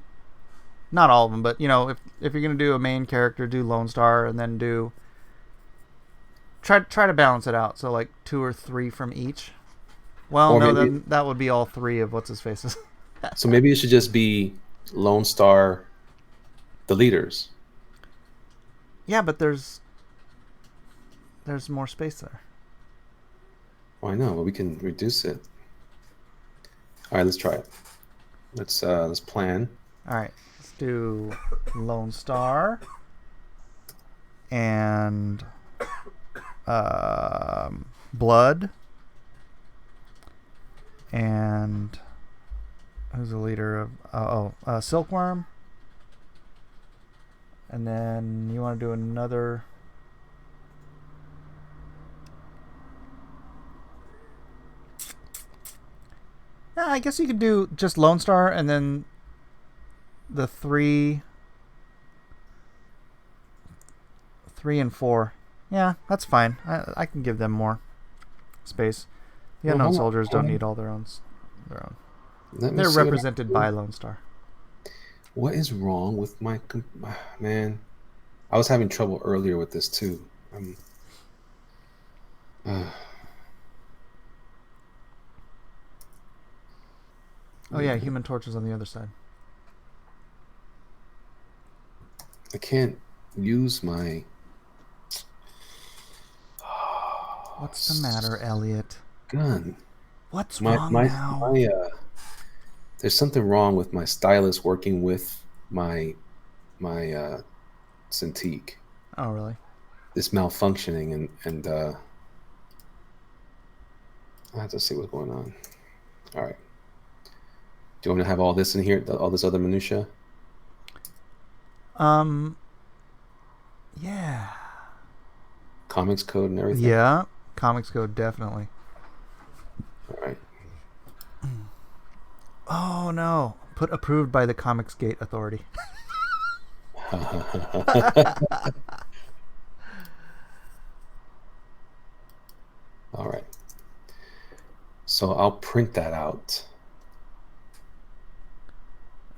Not all of them, but if you're gonna do a main character, do Lone Star, and then do. Try to balance it out. So like 2 or 3 from each. Well, Or no, maybe- then that would be all 3 of what's his faces. So maybe it should just be Lone Star, the leaders. Yeah, but there's more space there. Oh, I know, but we can reduce it. All right, let's try it. Let's plan. All right, let's do Lone Star and Blood and who's the leader of Silkworm, and then you want to do another. Yeah, I guess you could do just Lone Star and then the 3 and 4. Yeah, that's fine. I can give them more space. The Well, Unknown hold on, Soldiers hold don't on. need all their own. Let me They're see what I represented can by do. Lone Star. What is wrong with my man? I was having trouble earlier with this too. Oh yeah, Human Torch is on the other side. I can't use my. What's the matter, Elliot? Gun. What's My wrong now? there's something wrong with my stylus working with my Cintiq. Oh really? It's malfunctioning, and I have to see what's going on. All right. Do you want me to have all this in here, all this other minutia? Yeah. Comics code and everything? Yeah. Comics Code, definitely. All right. Oh no. Put approved by the Comics Gate Authority. All right. So I'll print that out.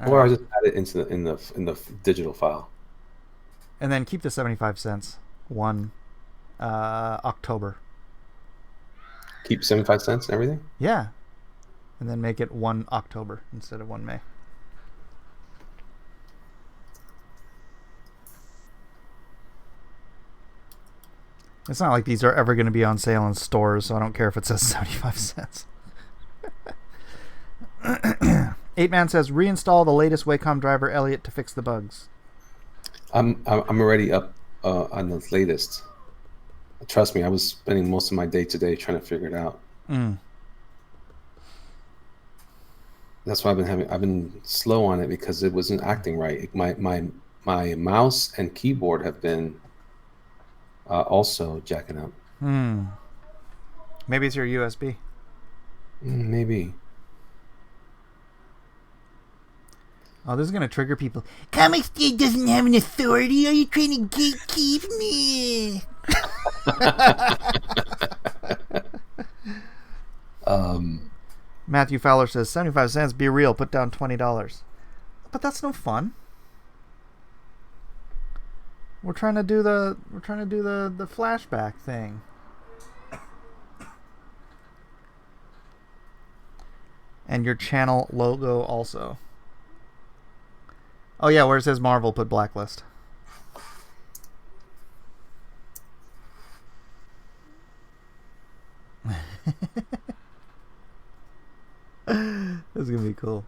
Or I'll just add it into in the digital file. And then keep the 75 cents. 1 October. Keep 75 cents and everything? Yeah. And then make it 1 October instead of 1 May. It's not like these are ever going to be on sale in stores, so I don't care if it says 75 cents. 8Man says, reinstall the latest Wacom driver, Elliot, to fix the bugs. I'm already up on the latest. Trust me, I was spending most of my day today trying to figure it out. That's why I've been slow on it, because it wasn't acting right. My mouse and keyboard have been also jacking up. Maybe it's your USB. Maybe. Oh, this is gonna trigger people. Comic State doesn't have an authority. Are you trying to gatekeep me? Matthew Fowler says 75 cents. Be real. Put down $20. But that's no fun. We're trying to do the flashback thing. And your channel logo also. Oh yeah, where it says Marvel, put Blacklist. This is gonna be cool.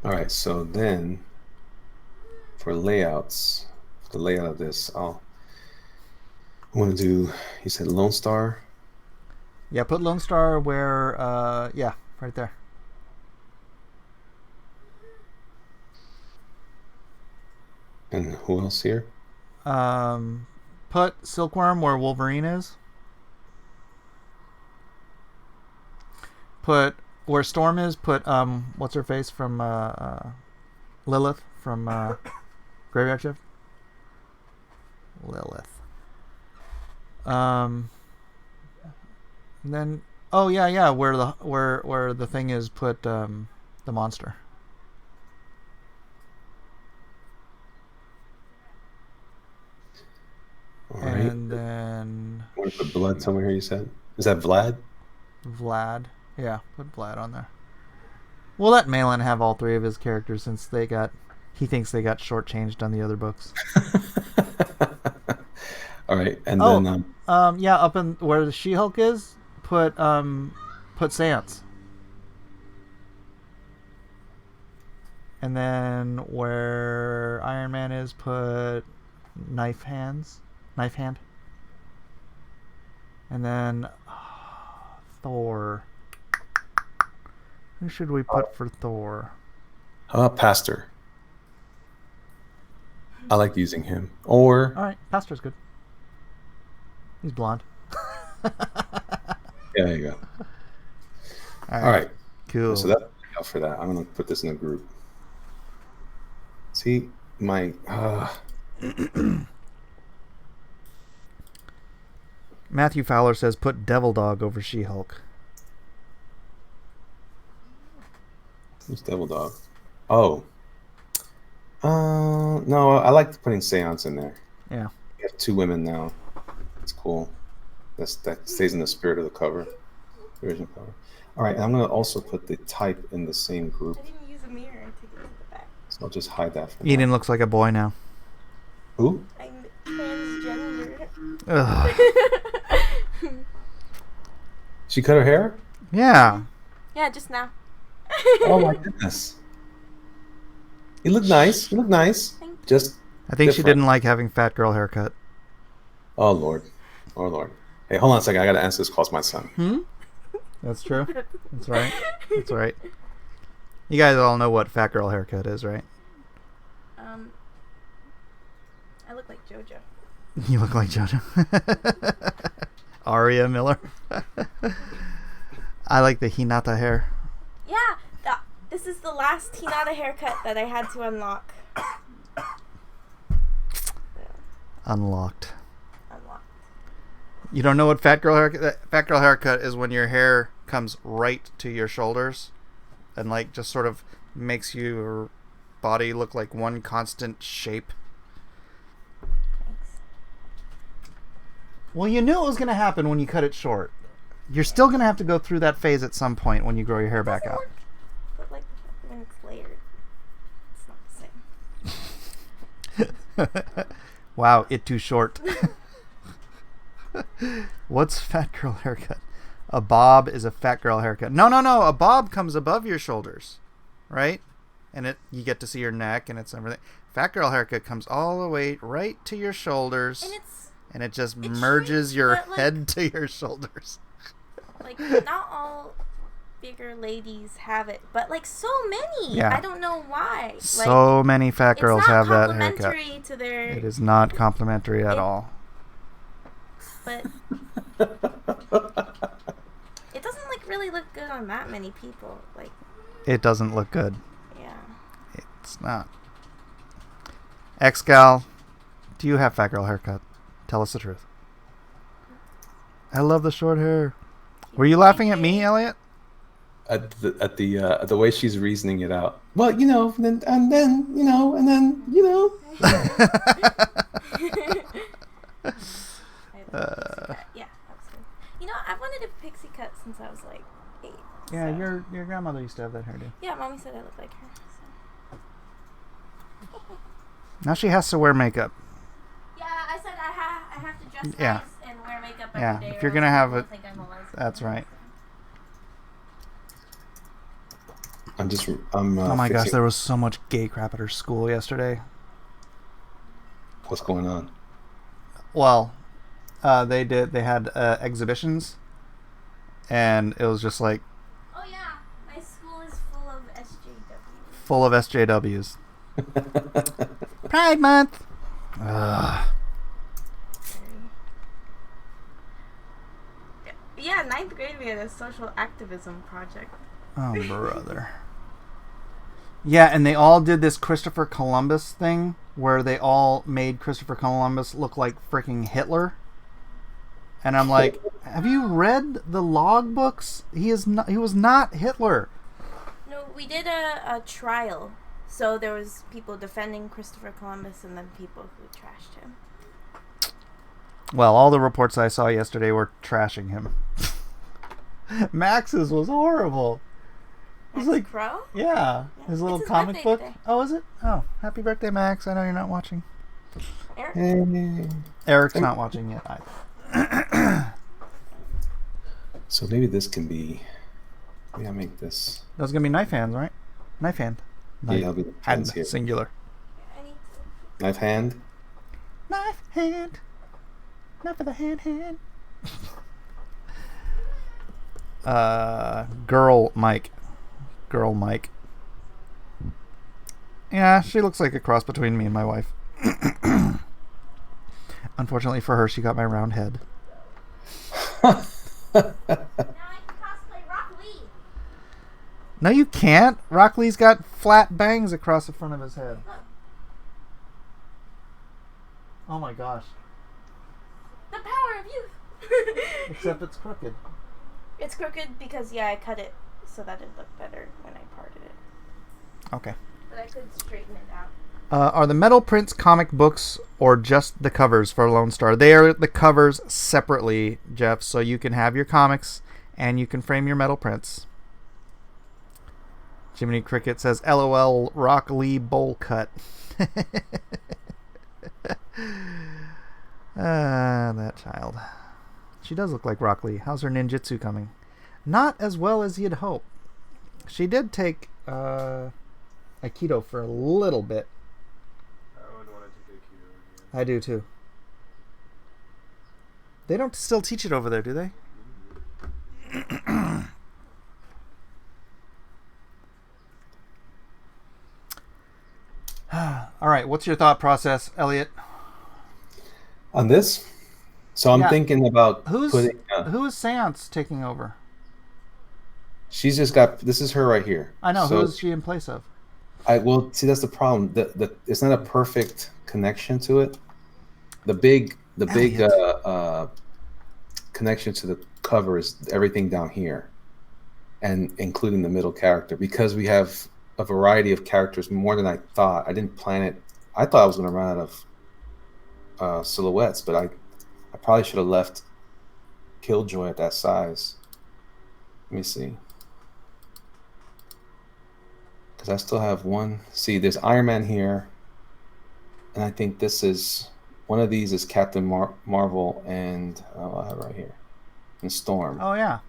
All right, so then for layouts, the layout of this, I want to do. You said Lone Star. Yeah, put Lone Star where. Yeah, right there. And who else here? Put Silkworm where Wolverine is. Put where Storm is. Put what's her face from Lilith from Graveyard Shift. Lilith. Then oh yeah where the thing is, put the monster. All right. And then I want to put blood somewhere here. You said, is that Vlad? Vlad. Yeah, put Vlad on there. We'll let Malin have all three of his characters since he thinks they got shortchanged on the other books. All right, and then yeah, up in where the She-Hulk is, put Seance. And then where Iron Man is, put Knife Hand. And then Thor. Who should we put for Thor? Pastor. I like using him. Or All right, Pastor's good. He's blonde. yeah, there you go. All right. Cool. So that's enough for that. I'm gonna put this in a group. See my. Matthew Fowler says put Devil Dog over She-Hulk. Who's Devil Dog? Oh. No, I like putting Seance in there. Yeah. We have two women now. It's cool. That stays in the spirit of the cover. The original cover. All right, I'm going to also put the type in the same group. I didn't use a mirror to get to the back. So I'll just hide that for Eden now. looks like a boy now. Who? I'm transgender. Ugh. She cut her hair? Yeah. Yeah, just now. Oh my goodness. You look nice. You look nice. Thank you. Just I think she different. didn't like having fat girl haircut. Oh Lord. Oh Lord. Hey, hold on a second. I gotta answer this call. It's my son. That's true. That's right. That's right. You guys all know what fat girl haircut is, right? I look like JoJo. You look like JoJo. Aria Miller. I like the Hinata hair. Yeah, this is the last Hinata haircut that I had to unlock. Unlocked. Unlocked. You don't know what fat girl haircut? Fat girl haircut is when your hair comes right to your shoulders, and like just sort of makes your body look like one constant shape. Thanks. Well, you knew it was going to happen when you cut it short. You're still going to have to go through that phase at some point when you grow your hair back out. But like when it's layered, it's not the same. Wow, it too short. What's fat girl haircut? A bob is a fat girl haircut. No. A bob comes above your shoulders, right? And you get to see your neck and it's everything. Fat girl haircut comes all the way right to your shoulders, and it just merges shrinks, your but, like, head to your shoulders. Like, not all bigger ladies have it, but like so many. Yeah. I don't know why. So many fat girls have that It's not haircut. complimentary to their. It is not complimentary at all. But it doesn't like really really look good on that many people. Like, It doesn't look good. yeah. It's not. X-Gal, do you have fat girl haircut? Tell us the truth. I love the short hair. Were you laughing at me, Elliot? At the way she's reasoning it out. Well, then and then Yeah, absolutely. You know, I wanted a pixie cut since I was like 8. Yeah, so- your grandmother used to have that hairdo. Yeah, mommy said I look like her. So. Now she has to wear makeup. Yeah, I said I have to dress Yeah. nice and wear makeup every Yeah, day. if or you're else gonna have people it- think I'm a lesbian. That's right. I'm Oh my gosh, fixing- there was so much gay crap at her school yesterday. What's going on? Well, they had exhibitions, and it was just like Oh yeah, my school is full of SJWs. full of SJWs. Pride Month. Ugh. Yeah, 9th grade we had a social activism project. Oh, brother. Yeah, and they all did this Christopher Columbus thing where they all made Christopher Columbus look like freaking Hitler. And I'm like, have you read the log books? He was not Hitler. No, we did a trial. So there was people defending Christopher Columbus and then people who trashed him. Well, all the reports I saw yesterday were trashing him. Max's was horrible. He's Max like, Crow? yeah, his little It's his comic birthday book. today. Oh, is it? Oh, happy birthday, Max. I know you're not watching. Eric? Eric's not watching yet either. So maybe this can be. Maybe I'll make this. Those are going to be knife hands, right? Knife hand. Yeah, Knife I'll be the hand, hands here. singular. I need to... Knife hand. Knife hand. Not for the hand. Girl Mike. Yeah, she looks like a cross between me and my wife. Unfortunately for her, she got my round head. Now I can cosplay Rock Lee. No, you can't. Rock Lee's got flat bangs across the front of his head. Oh my gosh. The power of youth. Except it's crooked. It's crooked because, yeah, I cut it so that it looked better when I parted it. Okay. But I could straighten it out. Are the Metal Prince comic books or just the covers for Lone Star? They are the covers separately, Jeff, so you can have your comics and you can frame your Metal Prints. Jiminy Cricket says, LOL, Rock Lee bowl cut. That child. She does look like Rock Lee. How's her ninjutsu coming? Not as well as you'd hope. She did take Aikido for a little bit. I would want to take Aikido again. I do too. They don't still teach it over there, do they? All right, what's your thought process, Elliot? On this, so I'm Yeah. thinking about Who is Seance taking over? She's just got. This is her right here. I know. So Who is she in place of? see that's the problem. It's not a perfect connection to it. The big Elliot. connection to the cover is everything down here, and including the middle character, because we have a variety of characters, more than I thought. I didn't plan it. I thought I was going to run out of silhouettes, but I probably should have left Killjoy at that size. Let me see. Because I still have one. See, there's Iron Man here. And I think this is... One of these is Captain Marvel and... I have it right here. And Storm. Oh yeah,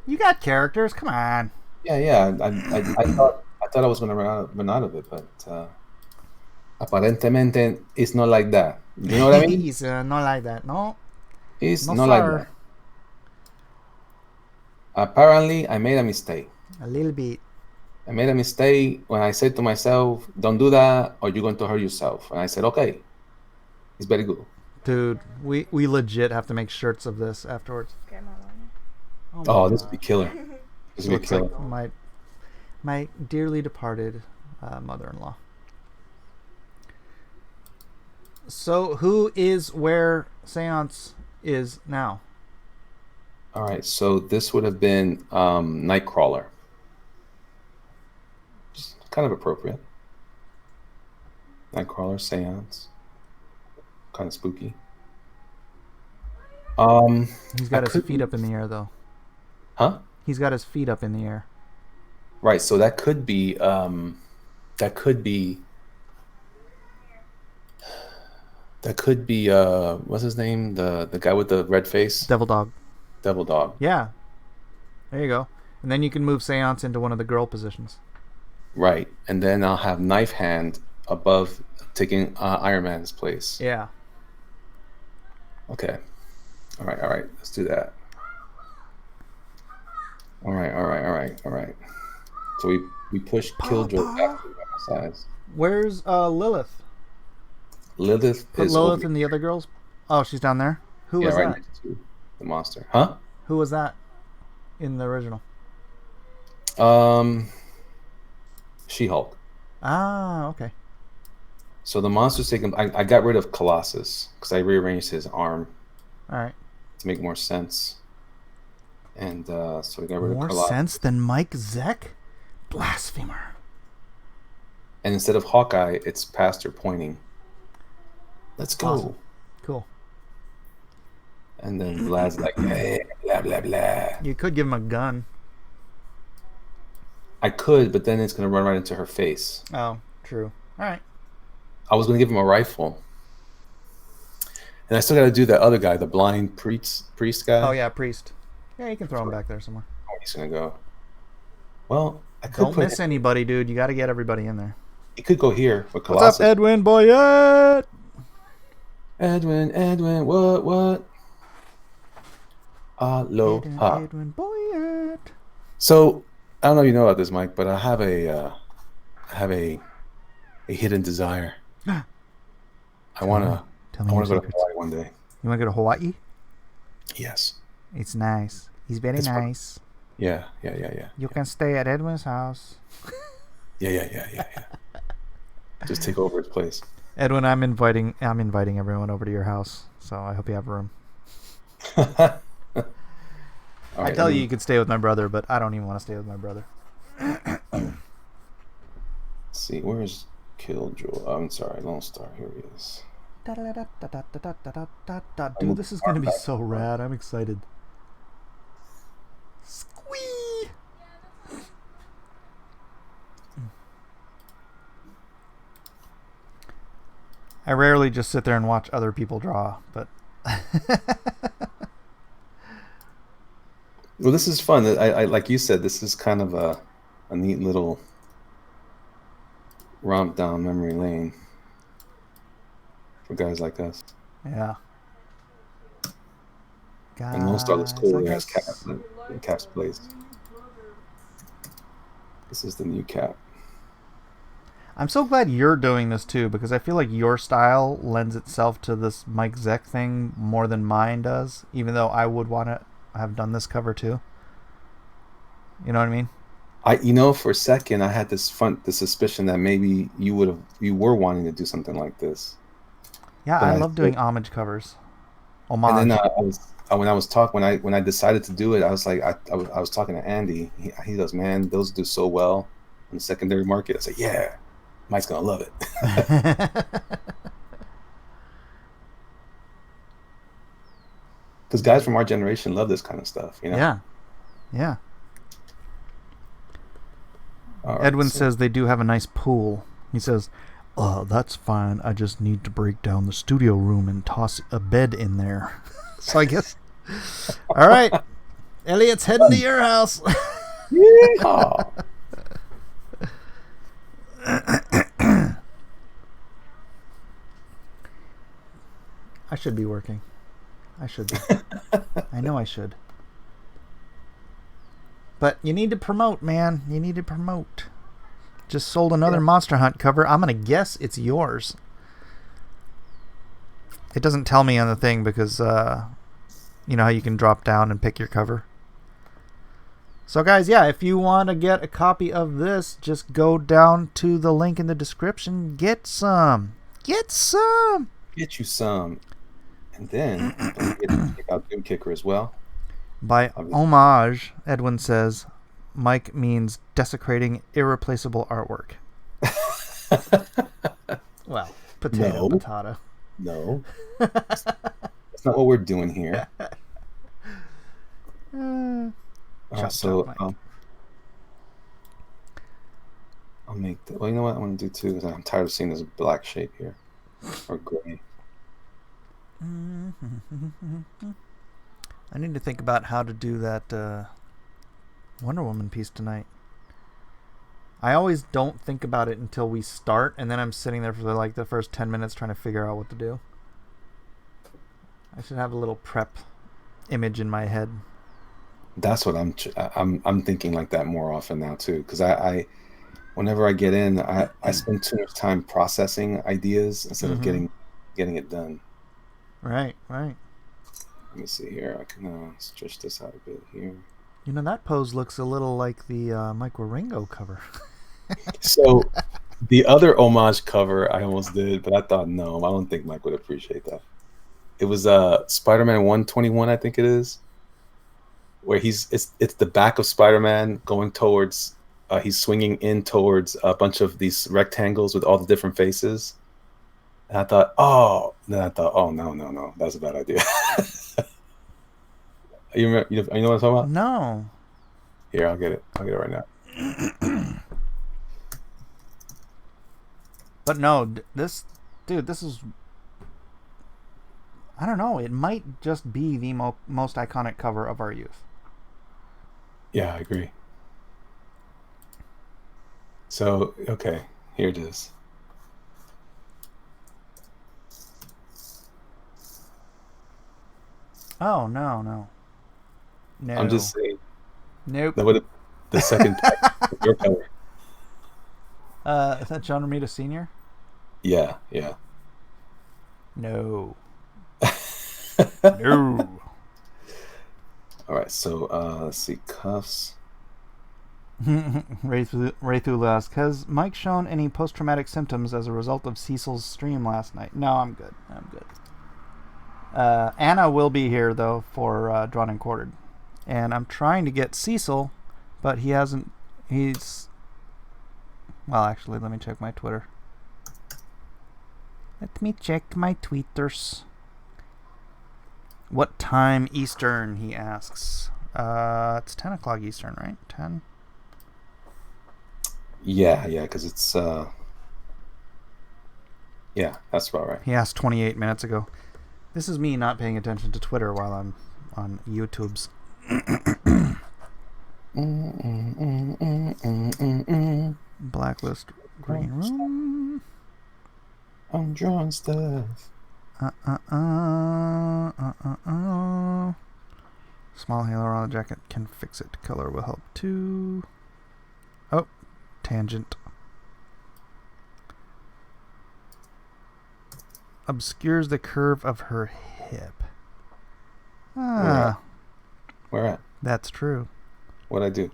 you got characters. Come on. Yeah. I thought I was going to run out of it, but... aparentemente, it's not like that. You know what I mean? He's not like that. No. It's No, not like sir. that. Apparently, I made a mistake. A little bit. I made a mistake when I said to myself, don't do that or you're going to hurt yourself. And I said, okay, it's very good. Dude, we legit have to make shirts of this afterwards. Grandma wanted. my Oh, this God. would be killer. He's gonna Looks kill like him. my dearly departed mother-in-law. So who is where Seance is now? All right, so this would have been Nightcrawler. Just kind of appropriate. Nightcrawler, Seance. Kind of spooky. He's got I his could feet be- up in the air, though. Huh? He's got his feet up in the air. Right, so that could be that could be what's his name? The guy with the red face? Devil Dog. Devil Dog. Yeah. There you go. And then you can move Seance into one of the girl positions. Right. And then I'll have Knife Hand above taking Iron Man's place. Yeah. Okay. All right. Let's do that. All right. So we push Killjoy back to the size. Where's Lilith? Lilith Put is Lilith over, in the other girls? Oh, she's down there? Who yeah, was right that? next to the monster. Huh? Who was that in the original? She-Hulk. Ah, okay. So the monster's taken. I got rid of Colossus because I rearranged his arm All right. to make more sense. And so we got rid More of Colossus. sense than Mike Zeck? Blasphemer. And instead of Hawkeye, it's Pastor pointing. Let's go. Awesome. Cool. And then Vlad's like, hey, blah, blah, blah. You could give him a gun. I could, but then it's going to run right into her face. Oh, true. All right. I was going to give him a rifle. And I still got to do that other guy, the blind priest guy. Oh, yeah, Priest. Yeah, you can throw him back there somewhere. Oh, he's going to go. Well, I could Don't put miss anybody, dude. You got to get everybody in there. He could go here with What's Colossus. up, Edwin Boyette? Edwin, what? Aloha. Edwin Boyette. So I don't know if you know about this, Mike, but I have a hidden desire. I wanna Tell I me wanna your go to secrets. Hawaii one day. You want to go to Hawaii? Yes. It's nice. He's very It's fun. nice. Yeah. You can stay at Edwin's house. Yeah. Just take over his place. Edwin, I'm inviting everyone over to your house, so I hope you have room. All I right, tell let you, me- you could stay with my brother, but I don't even want to stay with my brother. Let's see, where's Killjoy? I'm sorry, Lone Star. Here he is. Dude, this is gonna be so rad. I'm excited. Squee! I rarely just sit there and watch other people draw, but Well, this is fun. I like you said, this is kind of a neat little romp down memory lane for guys like us. yeah. And Lone Star looks Guys cool. like He has us. Cap in Cap's place. This is the new Cap. I'm so glad you're doing this too, because I feel like your style lends itself to this Mike Zeck thing more than mine does, even though I would want to have done this cover too. You know what I mean? For a second, I had the suspicion that maybe you were wanting to do something like this. Yeah, But I I love doing think- homage covers. Homage. And then when I decided to do it, I was like, I was talking to Andy. He goes, man, those do so well in the secondary market. I said, yeah, Mike's gonna love it. Because guys from our generation love this kind of stuff, you know. Yeah. All right, Edwin so- says they do have a nice pool. He says, that's fine. I just need to break down the studio room and toss a bed in there. So I guess. All right. Elliot's heading to your house. Yeehaw. I should be working. I should be. I know I should. But you need to promote, man. You need to promote. Just sold another Monster Hunt cover. I'm going to guess it's yours. It doesn't tell me on the thing because, you know how you can drop down and pick your cover? So, guys, yeah, if you want to get a copy of this, just go down to the link in the description. Get some. Get some. Get you some. And then don't forget to check out Doom Kicker as well. By homage, Edwin says, Mike means desecrating irreplaceable artwork. Well, potato, potato. No. That's not what we're doing here. So I'll make the. Well, you know what I want to do too, because I'm tired of seeing this black shape here, or gray. I need to think about how to do that Wonder Woman piece tonight. I always don't think about it until we start, and then I'm sitting there for like the first 10 minutes trying to figure out what to do. I should have a little prep image in my head. That's what I'm thinking like that more often now too, because I whenever I get in, I spend too much time processing ideas instead of getting it done. Right. Let me see here. I can stretch this out a bit here. You know, that pose looks a little like the Mike Waringo cover. So the other homage cover I almost did, but I thought, no, I don't think Mike would appreciate that. It was Spider-Man 121, I think it is, where it's the back of Spider-Man going towards, he's swinging in towards a bunch of these rectangles with all the different faces. And I thought, oh, no, that's a bad idea. You know what I'm talking about? No. Here, I'll get it right now. But no, this is, I don't know, it might just be the most iconic cover of our youth. Yeah, I agree. So, okay, here it is. Oh, no. I'm just saying. Nope. The second your cover. Is that John Romita Sr.? Yeah. No. No. All right, so let's see, cuffs. Raythula asks, has Mike shown any post-traumatic symptoms as a result of Cecil's stream last night? No, I'm good. Anna will be here, though, for Drawn and Quartered. And I'm trying to get Cecil, but well, actually, let me check my Twitter. Let me check my tweeters. What time Eastern, he asks. It's 10 o'clock Eastern, right? 10? Yeah, because it's... yeah, that's about right. He asked 28 minutes ago. This is me not paying attention to Twitter while I'm on YouTube's. Blacklist Green Room. I'm drawing stuff. Small halo on the jacket can fix it. Color will help too. Oh, tangent. Obscures the curve of her hip. Where at? That's true. What'd I do?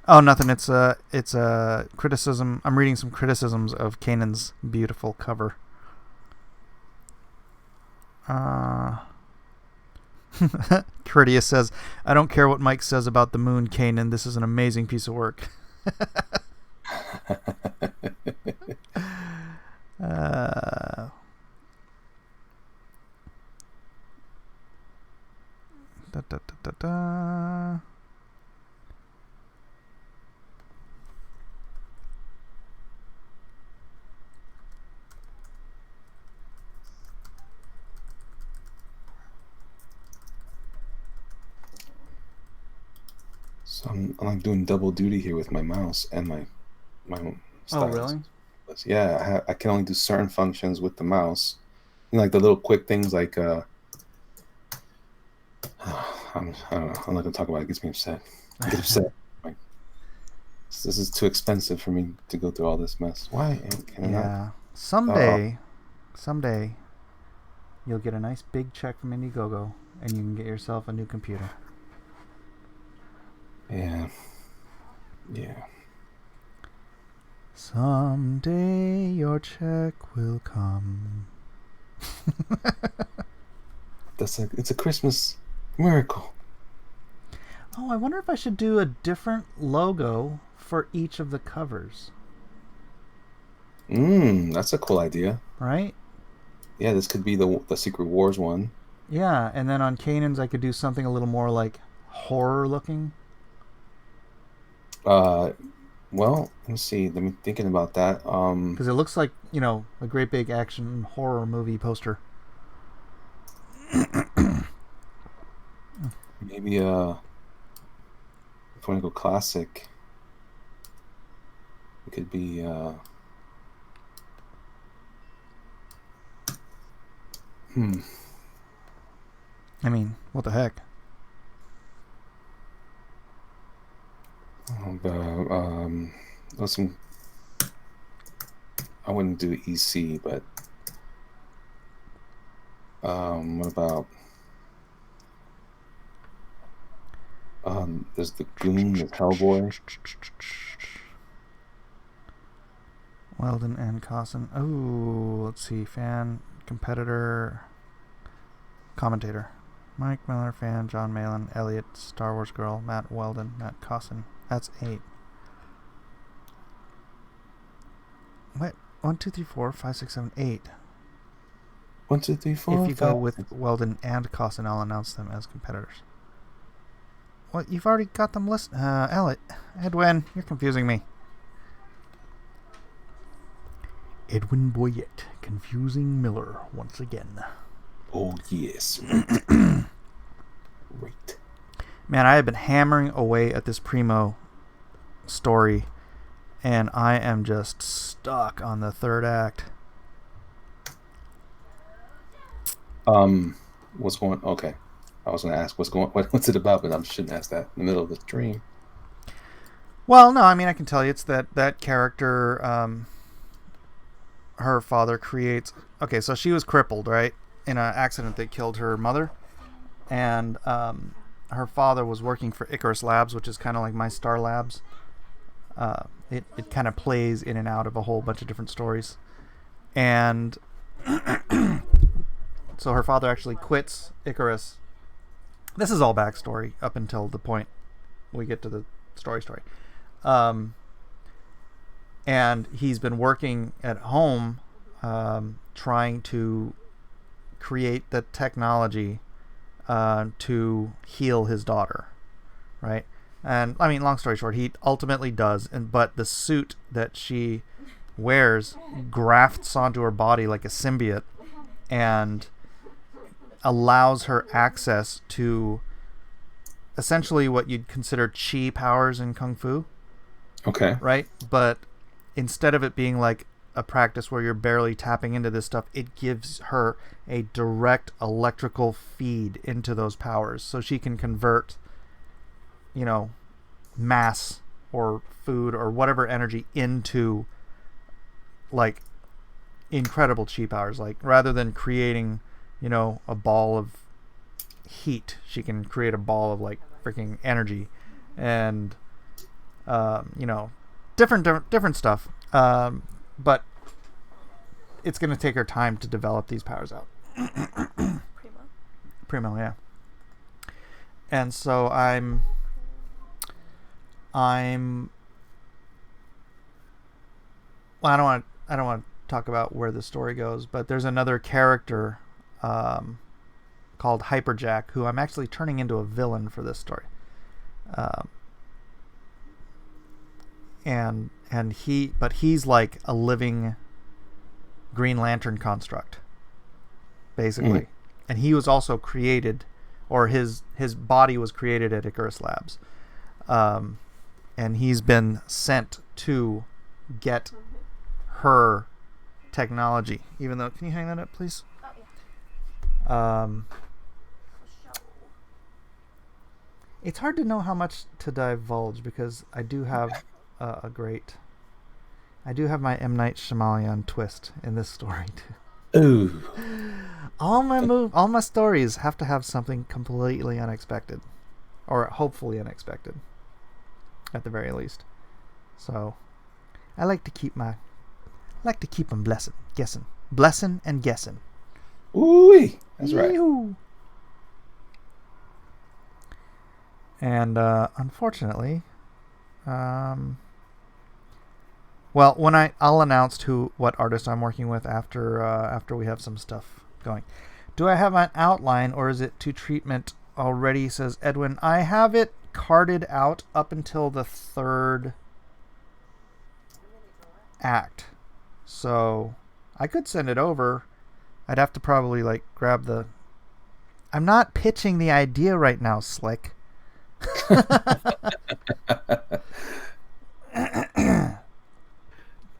Oh, nothing. It's a criticism. I'm reading some criticisms of Kanan's beautiful cover. Critias says, I don't care what Mike says about the moon, Kanan. This is an amazing piece of work. So I'm like doing double duty here with my mouse and my Oh, really? Yeah, I can only do certain functions with the mouse. You know, like the little quick things like I don't know. I'm not gonna talk about it. It gets me upset. I get upset. Like, this is too expensive for me to go through all this mess. Why? Can I not? Someday, you'll get a nice big check from Indiegogo, and you can get yourself a new computer. Yeah. Yeah. Someday your check will come. It's a Christmas miracle. Oh, I wonder if I should do a different logo for each of the covers. That's a cool idea. Right? Yeah, this could be the Secret Wars one. Yeah, and then on Kanan's I could do something a little more like horror looking. Well, let me see. Let me thinking about that. Because it looks like, a great big action horror movie poster. Maybe if you want to go classic, it could be I mean, what the heck? Listen, I wouldn't do EC, but what about there's the Goon, the Hellboy. Weldon and Cosson. Oh, let's see. Fan, competitor, commentator. Mike Miller, fan, John Malin, Elliot, Star Wars girl, Matt Weldon, Matt Cosson. That's 8. What? 1, 2, 3, 4, 5, 6, 7, 8. 1, 2, 3, 4. If you go with Weldon and Cosson, I'll announce them as competitors. What? You've already got them listed. Elliot. Edwin, you're confusing me. Edwin Boyette, confusing Miller once again. Oh, yes. Great. Man, I have been hammering away at this Primo story, and I am just stuck on the 3rd act. What's going? Okay, I was going to ask what's it about, but I shouldn't ask that in the middle of the stream. Well, no, I mean I can tell you it's that character. Her father creates. Okay, so she was crippled, right, in an accident that killed her mother, and her father was working for Icarus Labs, which is kind of like My Star Labs. It kind of plays in and out of a whole bunch of different stories, and so her father actually quits Icarus. This is all backstory up until the point we get to the story. And he's been working at home trying to create the technology to heal his daughter, right? And I mean, long story short, he ultimately does, but the suit that she wears grafts onto her body like a symbiote and allows her access to essentially what you'd consider chi powers in Kung Fu. Okay. Right? But instead of it being like a practice where you're barely tapping into this stuff, it gives her a direct electrical feed into those powers. So she can convert, mass or food or whatever energy into like incredible chi powers. Like rather than creating, a ball of heat, she can create a ball of like freaking energy and, different stuff. But it's going to take her time to develop these powers out. Primo, yeah. And so I don't want to talk about where the story goes, but there's another character called Hyperjack who I'm actually turning into a villain for this story. And he's like a living Green Lantern construct, basically. And he was also created, or his body was created at Icarus Labs. And he's been sent to get her technology. Even though, can you hang that up, please? Oh, yeah. It's hard to know how much to divulge because I do have I do have my M. Night Shyamalan twist in this story too. Ooh. All my stories have to have something completely unexpected, or hopefully unexpected. at the very least. So I like to keep them blessing and guessing. Ooh, that's right. Yee-hoo. And unfortunately, well, when I'll announce what artist I'm working with after we have some stuff going. Do I have an outline or is it to treatment already? Says Edwin. I have it carded out up until the 3rd act, so I could send it over. I'd have to probably grab the. I'm not pitching the idea right now, Slick.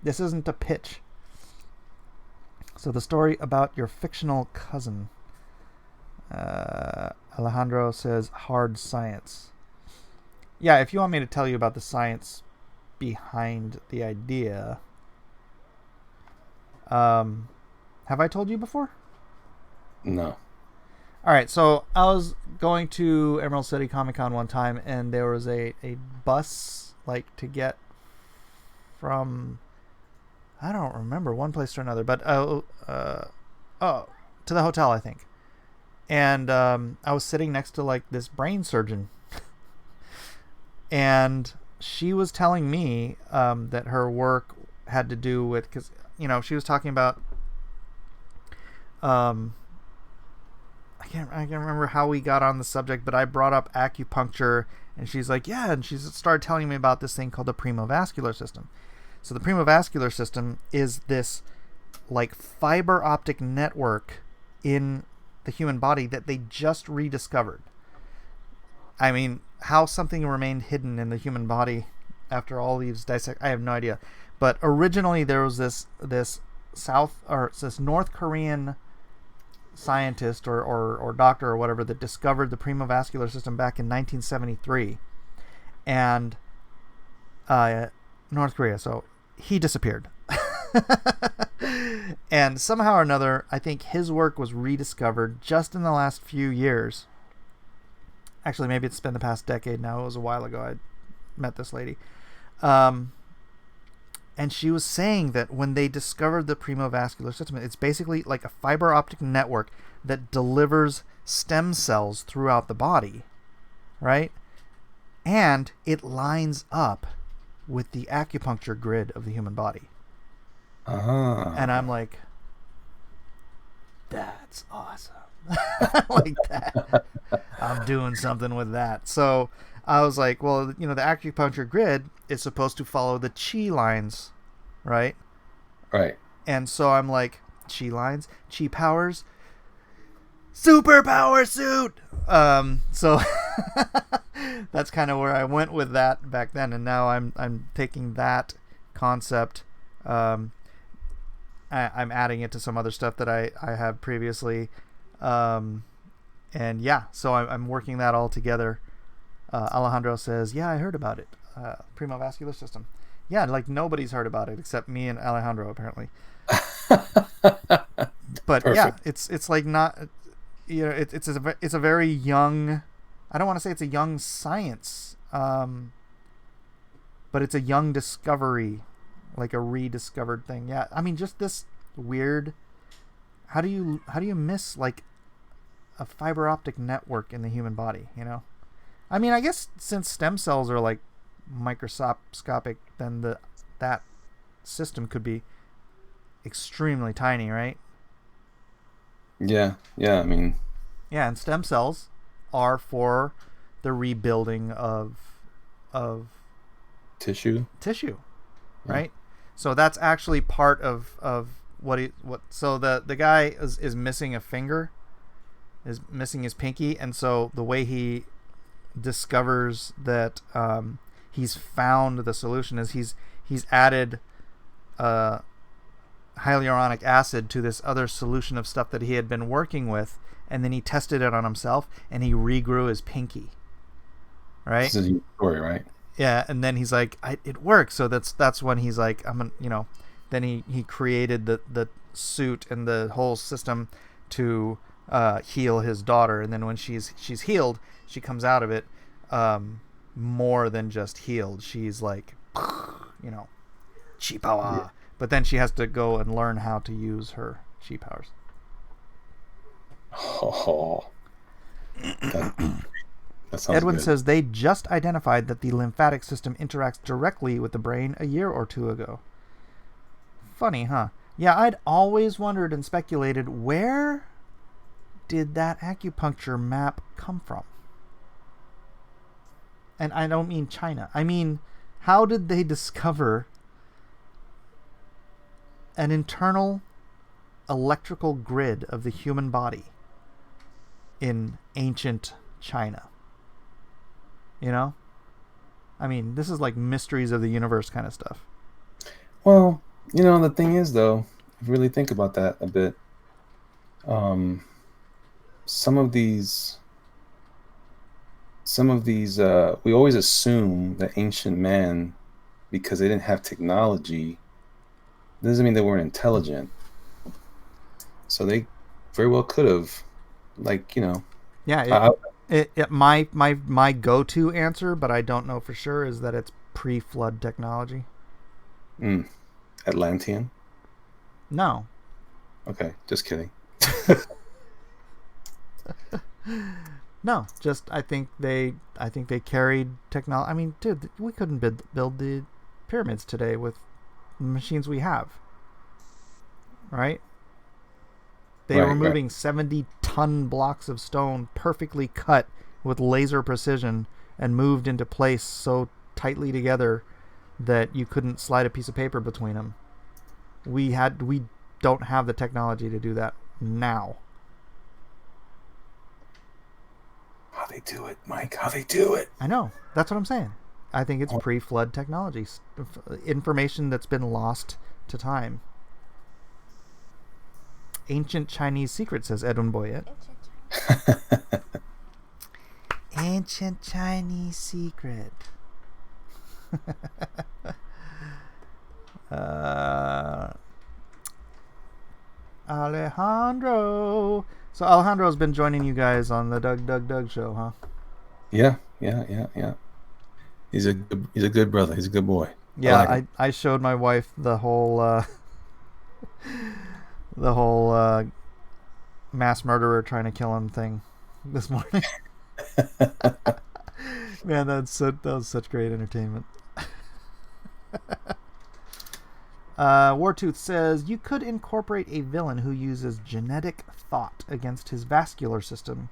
This isn't a pitch. So the story about your fictional cousin. Alejandro says hard science. Yeah, if you want me to tell you about the science behind the idea. Have I told you before? No. All right, so I was going to Emerald City Comic Con one time, and there was a bus to get from, I don't remember, one place to another, but to the hotel, I think. And I was sitting next to this brain surgeon, and she was telling me that her work had to do with, because she was talking about I can't remember how we got on the subject, but I brought up acupuncture, and she's like, yeah, and she started telling me about this thing called the premovascular system. So the premovascular system is this fiber optic network in the human body that they just rediscovered. I mean, how something remained hidden in the human body after all these I have no idea. But originally there was this North Korean scientist or doctor or whatever that discovered the premovascular system back in 1973, and North Korea. So he disappeared. And somehow or another, I think his work was rediscovered just in the last few years. Actually, maybe it's been the past decade now. It was a while ago I met this lady. And she was saying that when they discovered the premovascular system, it's basically like a fiber optic network that delivers stem cells throughout the body, right? And it lines up with the acupuncture grid of the human body. And I'm like, that's awesome. Like that. I'm doing something with that. So I was like, well, the acupuncture grid is supposed to follow the chi lines, right? Right. And so I'm like, chi lines, chi powers, superpower suit. So that's kind of where I went with that back then, and now I'm taking that concept. I'm adding it to some other stuff that I have previously, and yeah, so I'm working that all together. Alejandro says, yeah, I heard about it. Premovascular system. Yeah, nobody's heard about it except me and Alejandro, apparently. But perfect. Yeah, it's like not, it's a very young, I don't want to say it's a young science, but it's a young discovery, like a rediscovered thing. Yeah, I mean, just this weird, how do you miss like a fiber optic network in the human body, I mean, I guess since stem cells are like microscopic, then that system could be extremely tiny, right? Yeah, I mean, yeah, and stem cells are for the rebuilding of tissue, right? So that's actually part of what so the guy is missing a finger, is missing his pinky, and so the way he discovers that he's found the solution is he's added hyaluronic acid to this other solution of stuff that he had been working with, and then he tested it on himself and he regrew his pinky, right? This is your story, right? Yeah, and then he's like, it works. So that's when he's like, then he created the suit and the whole system to heal his daughter, and then when she's healed, she comes out of it, more than just healed. She's like, you know, chi power. Yeah. But then she has to go and learn how to use her chi powers. Oh. That sounds Edwin good. says they just identified that the lymphatic system interacts directly with the brain a year or two ago. Funny, huh? Yeah, I'd always wondered and speculated, where did that acupuncture map come from? And I don't mean China. I mean, how did they discover an internal electrical grid of the human body in ancient China? You know? I mean, this is like mysteries of the universe kind of stuff. Well, you know, the thing is, though, if you really think about that a bit, some of these, we always assume that ancient man, because they didn't have technology, doesn't mean they weren't intelligent. So they very well could have, like, you know. Yeah, my go-to answer, but I don't know for sure, is that it's pre-flood technology. Atlantean? No. Okay, just kidding. No, just I think they carried technology. I mean, dude, we couldn't build the pyramids today with the machines we have. Right? They were moving 70-ton blocks of stone perfectly cut with laser precision and moved into place so tightly together that you couldn't slide a piece of paper between them. We don't have the technology to do that now. How they do it, Mike? How they do it? I know. That's what I'm saying. I think it's pre-flood technology. Information that's been lost to time. Ancient Chinese secret, says Edwin Boyette. Ancient Chinese secret. Alejandro. So Alejandro's been joining you guys on the Doug show, huh? Yeah. He's a good brother. He's a good boy. Yeah, I showed my wife the whole mass murderer trying to kill him thing this morning. Man, that was such great entertainment. Wartooth says you could incorporate a villain who uses genetic thought against his vascular system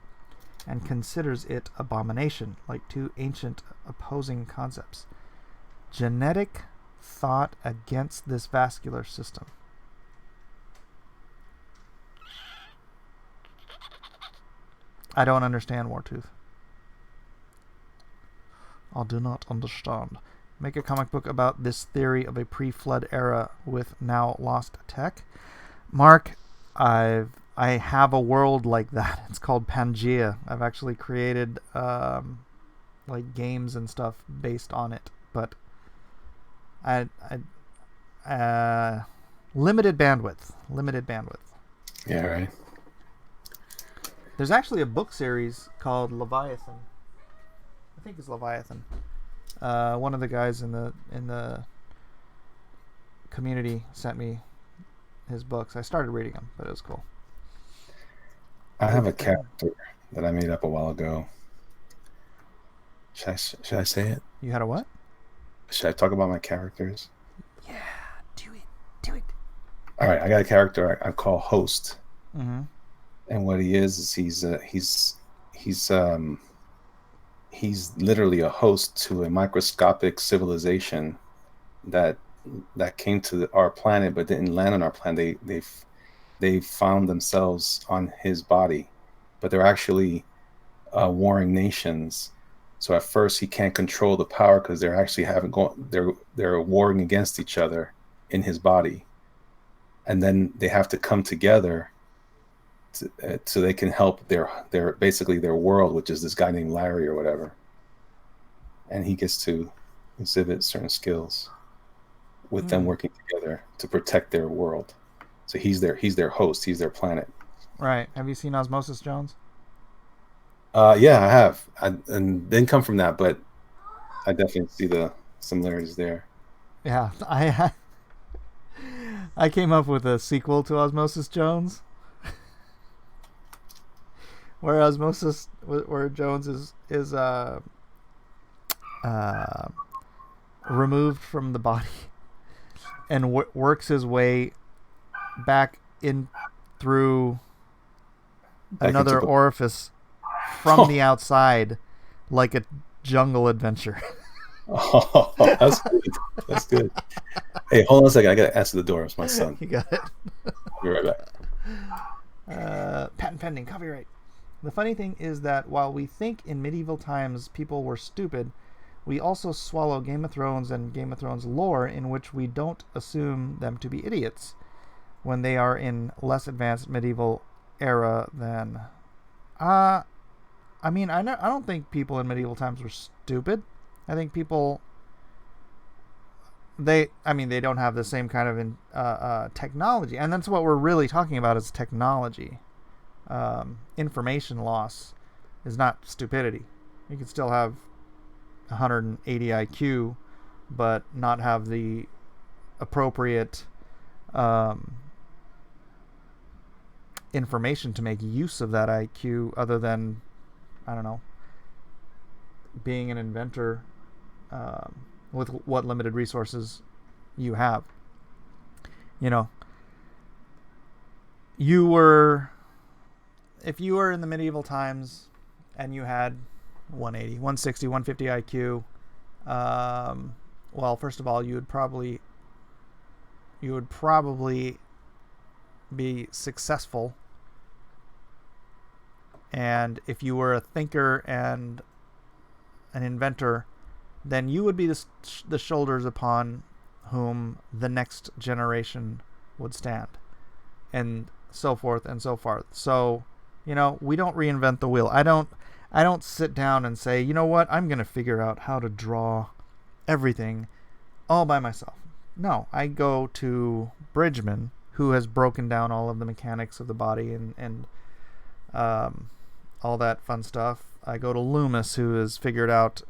and considers it abomination, like two ancient opposing concepts. Genetic thought against this vascular system. I don't understand, Wartooth. I do not understand. Make a comic book about this theory of a pre-flood era with now lost tech. Mark, I have a world like that. It's called Pangea. I've actually created like games and stuff based on it, but I limited bandwidth. Yeah, right. There's actually a book series called Leviathan. I think it's Leviathan. One of the guys in the community sent me his books. I started reading them, but it was cool. I have a character that I made up a while ago. Should I say it? You had a what? Should I talk about my characters? Yeah, do it. All right, I got a character I call Host. Mm-hmm. And what he is he's literally a host to a microscopic civilization that came to our planet but didn't land on our planet. They found themselves on his body, but they're actually warring nations. So at first he can't control the power because they're actually they're warring against each other in his body, and then they have to come together so they can help their basically their world, which is this guy named Larry or whatever, and he gets to exhibit certain skills with them working together to protect their world. So he's their host, he's their planet. Right. Have you seen Osmosis Jones? Yeah, I have. And didn't come from that, but I definitely see the similarities there. Yeah, I came up with a sequel to Osmosis Jones, where Jones is removed from the body and works his way back in through Back another into the- orifice from the outside, like a jungle adventure. Oh, that's good. That's good. Hey, hold on a second. I gotta answer the door. It's my son. You got it. I'll be right back. Patent pending, copyright. The funny thing is that while we think in medieval times people were stupid, we also swallow Game of Thrones and Game of Thrones lore in which we don't assume them to be idiots when they are in less advanced medieval era than... I don't think people in medieval times were stupid. I think people... They don't have the same kind of technology. And that's what we're really talking about is technology. Information loss is not stupidity. You can still have 180 IQ, but not have the appropriate information to make use of that IQ other than, I don't know, being an inventor with what limited resources you have. You know, if you were in the medieval times and you had 180, 160, 150 IQ, well, first of all, you would probably be successful. And if you were a thinker and an inventor, then you would be the shoulders upon whom the next generation would stand, and so forth and so forth. So, you know, we don't reinvent the wheel. I don't sit down and say, you know what, I'm going to figure out how to draw everything all by myself. No, I go to Bridgman, who has broken down all of the mechanics of the body and all that fun stuff. I go to Loomis, who has figured out,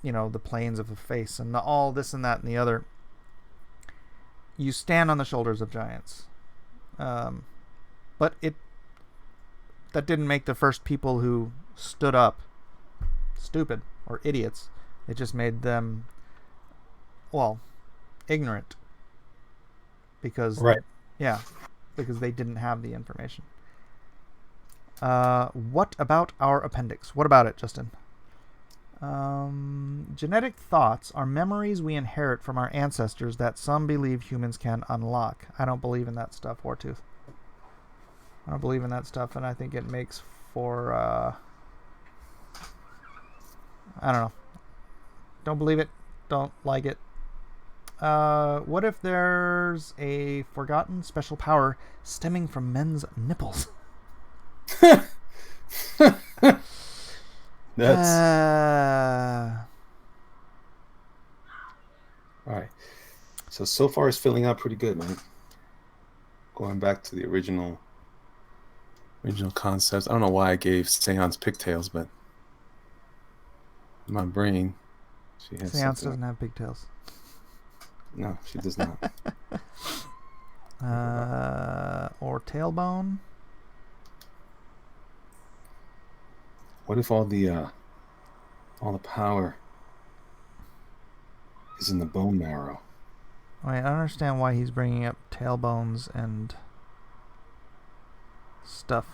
you know, the planes of the face and all this and that and the other. You stand on the shoulders of giants. But that didn't make the first people who stood up stupid or idiots. It just made them, well, ignorant. Because, right. Yeah, because they didn't have the information. What about our appendix? What about it, Justin? Genetic thoughts are memories we inherit from our ancestors that some believe humans can unlock. I don't believe in that stuff, Wartooth. I don't believe in that stuff, and I think it makes for, I don't know. Don't believe it. Don't like it. What if there's a forgotten special power stemming from men's nipples? That's all right. So far it's filling out pretty good, man. Going back to the original concepts. I don't know why I gave Seance pigtails, but in my brain, she has. Seance doesn't have pigtails. No, she does not. Or tailbone. What if all the power is in the bone marrow? Wait, I don't understand why he's bringing up tailbones and stuff.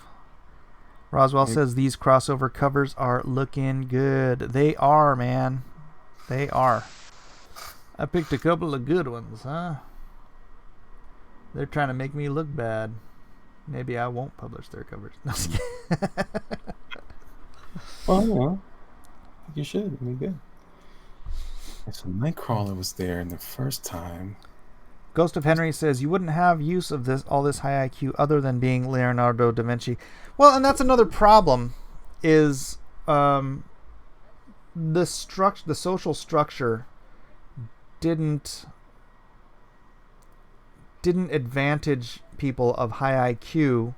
Roswell says these crossover covers are looking good. They are, man. They are. I picked a couple of good ones, huh? They're trying to make me look bad. Maybe I won't publish their covers. No, just kidding. Well, you know, I think you should. It'd be good. So Nightcrawler was there in the first time. Ghost of Henry says you wouldn't have use of all this high IQ other than being Leonardo da Vinci. Well, and that's another problem is the social structure didn't advantage people of high IQ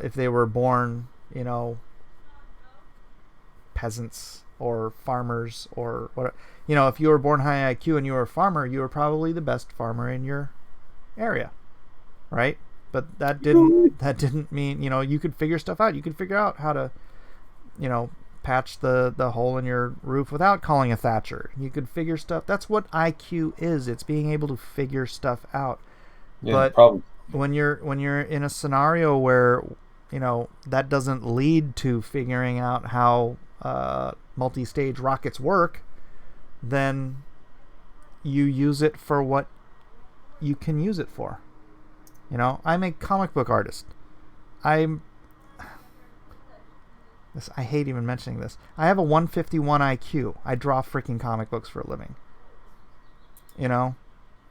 if they were born, you know, peasants or farmers or what. If you were born high IQ and you were a farmer, you were probably the best farmer in your area, right? But that didn't mean, you could figure stuff out. You could figure out how to, patch the hole in your roof without calling a Thatcher. You could figure stuff. That's what IQ is. It's being able to figure stuff out. Yeah, but probably. when you're in a scenario where, that doesn't lead to figuring out how multi-stage rockets work, then you use it for what you can use it for. I'm a comic book artist. I hate even mentioning this. I have a 151 IQ. I draw freaking comic books for a living.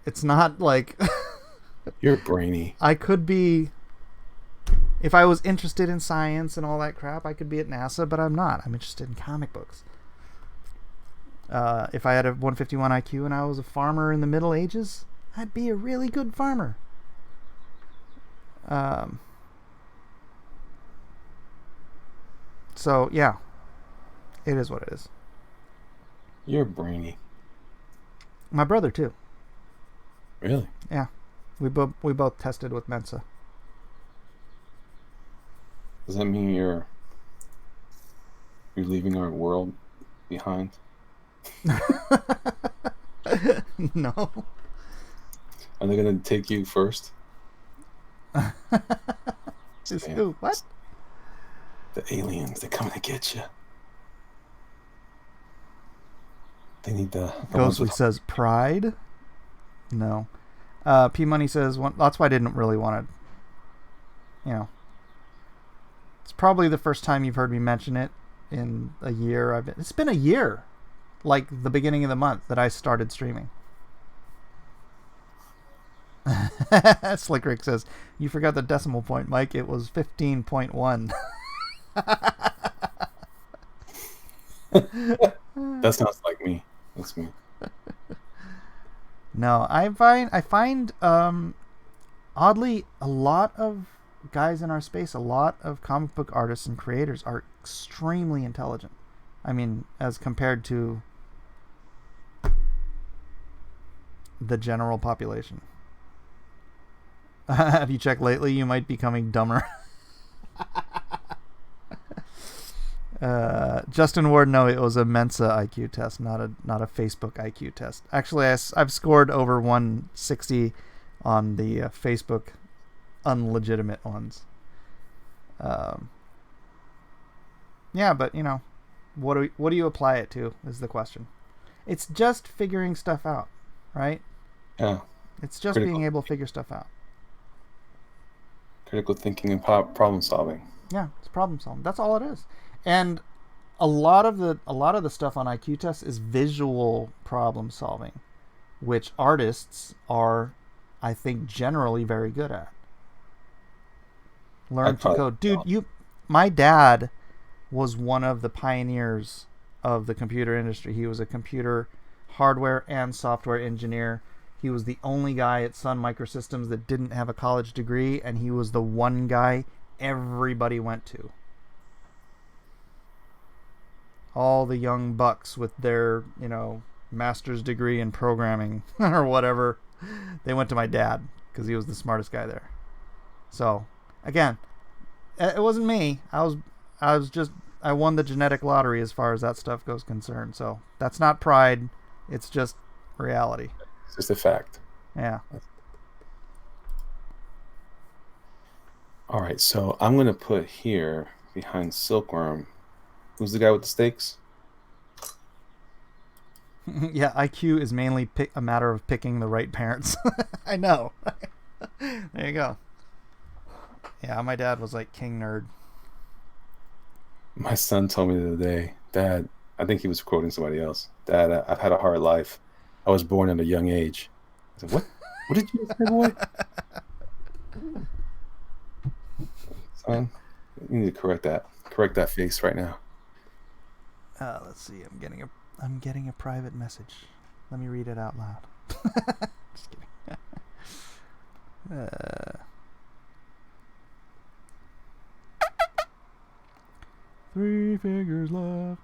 It's not like You're brainy. I could be, if I was interested in science and all that crap, I could be at NASA, but I'm not. I'm interested in comic books. If I had a 151 IQ and I was a farmer in the Middle Ages, I'd be a really good farmer. So yeah, it is what it is. You're brainy. My brother too. Really? Yeah, we both tested with Mensa. Does that mean you're leaving our world behind? No. Are they gonna take you first? Just Man. who? What? The aliens, they're coming to get you. They need the ones Ghostly with... says pride. No. P Money says that's why I didn't really want to. It's probably the first time you've heard me mention it in a year. It's been a year, like the beginning of the month that I started streaming. Slick Rick says, you forgot the decimal point, Mike. It was 15.1. That sounds like me. That's me. No, I find oddly a lot of guys in our space, a lot of comic book artists and creators are extremely intelligent. I mean, as compared to the general population. Have you checked lately? You might be becoming dumber. Justin Ward, no, it was a Mensa IQ test, not a Facebook IQ test. Actually, I've scored over 160 on the Facebook unlegitimate ones. Yeah, but what do you apply it to is the question. It's just figuring stuff out, right? Yeah. It's just Critical. being able to figure stuff out. Critical thinking and problem solving. Yeah, it's problem solving. That's all it is. And a lot of the stuff on IQ tests is visual problem solving, which artists are, I think, generally very good at. Learn to code. Dude, my dad was one of the pioneers of the computer industry. He was a computer hardware and software engineer. He was the only guy at Sun Microsystems that didn't have a college degree, and he was the one guy everybody went to. All the young bucks with their, master's degree in programming or whatever, they went to my dad because he was the smartest guy there. So, again, it wasn't me. I won the genetic lottery as far as that stuff goes concerned. So, that's not pride. It's just reality. It's just a fact. Yeah. All right, so I'm going to put here behind Silkworm. Who's the guy with the stakes? Yeah, IQ is mainly a matter of picking the right parents. I know. There you go. Yeah, my dad was like king nerd. My son told me the other day, Dad, I think he was quoting somebody else. Dad, I've had a hard life. I was born at a young age. I said, what? What did you say, boy? Son, you need to correct that face right now. Let's see. I'm getting a private message. Let me read it out loud. Just kidding. 3 figures left.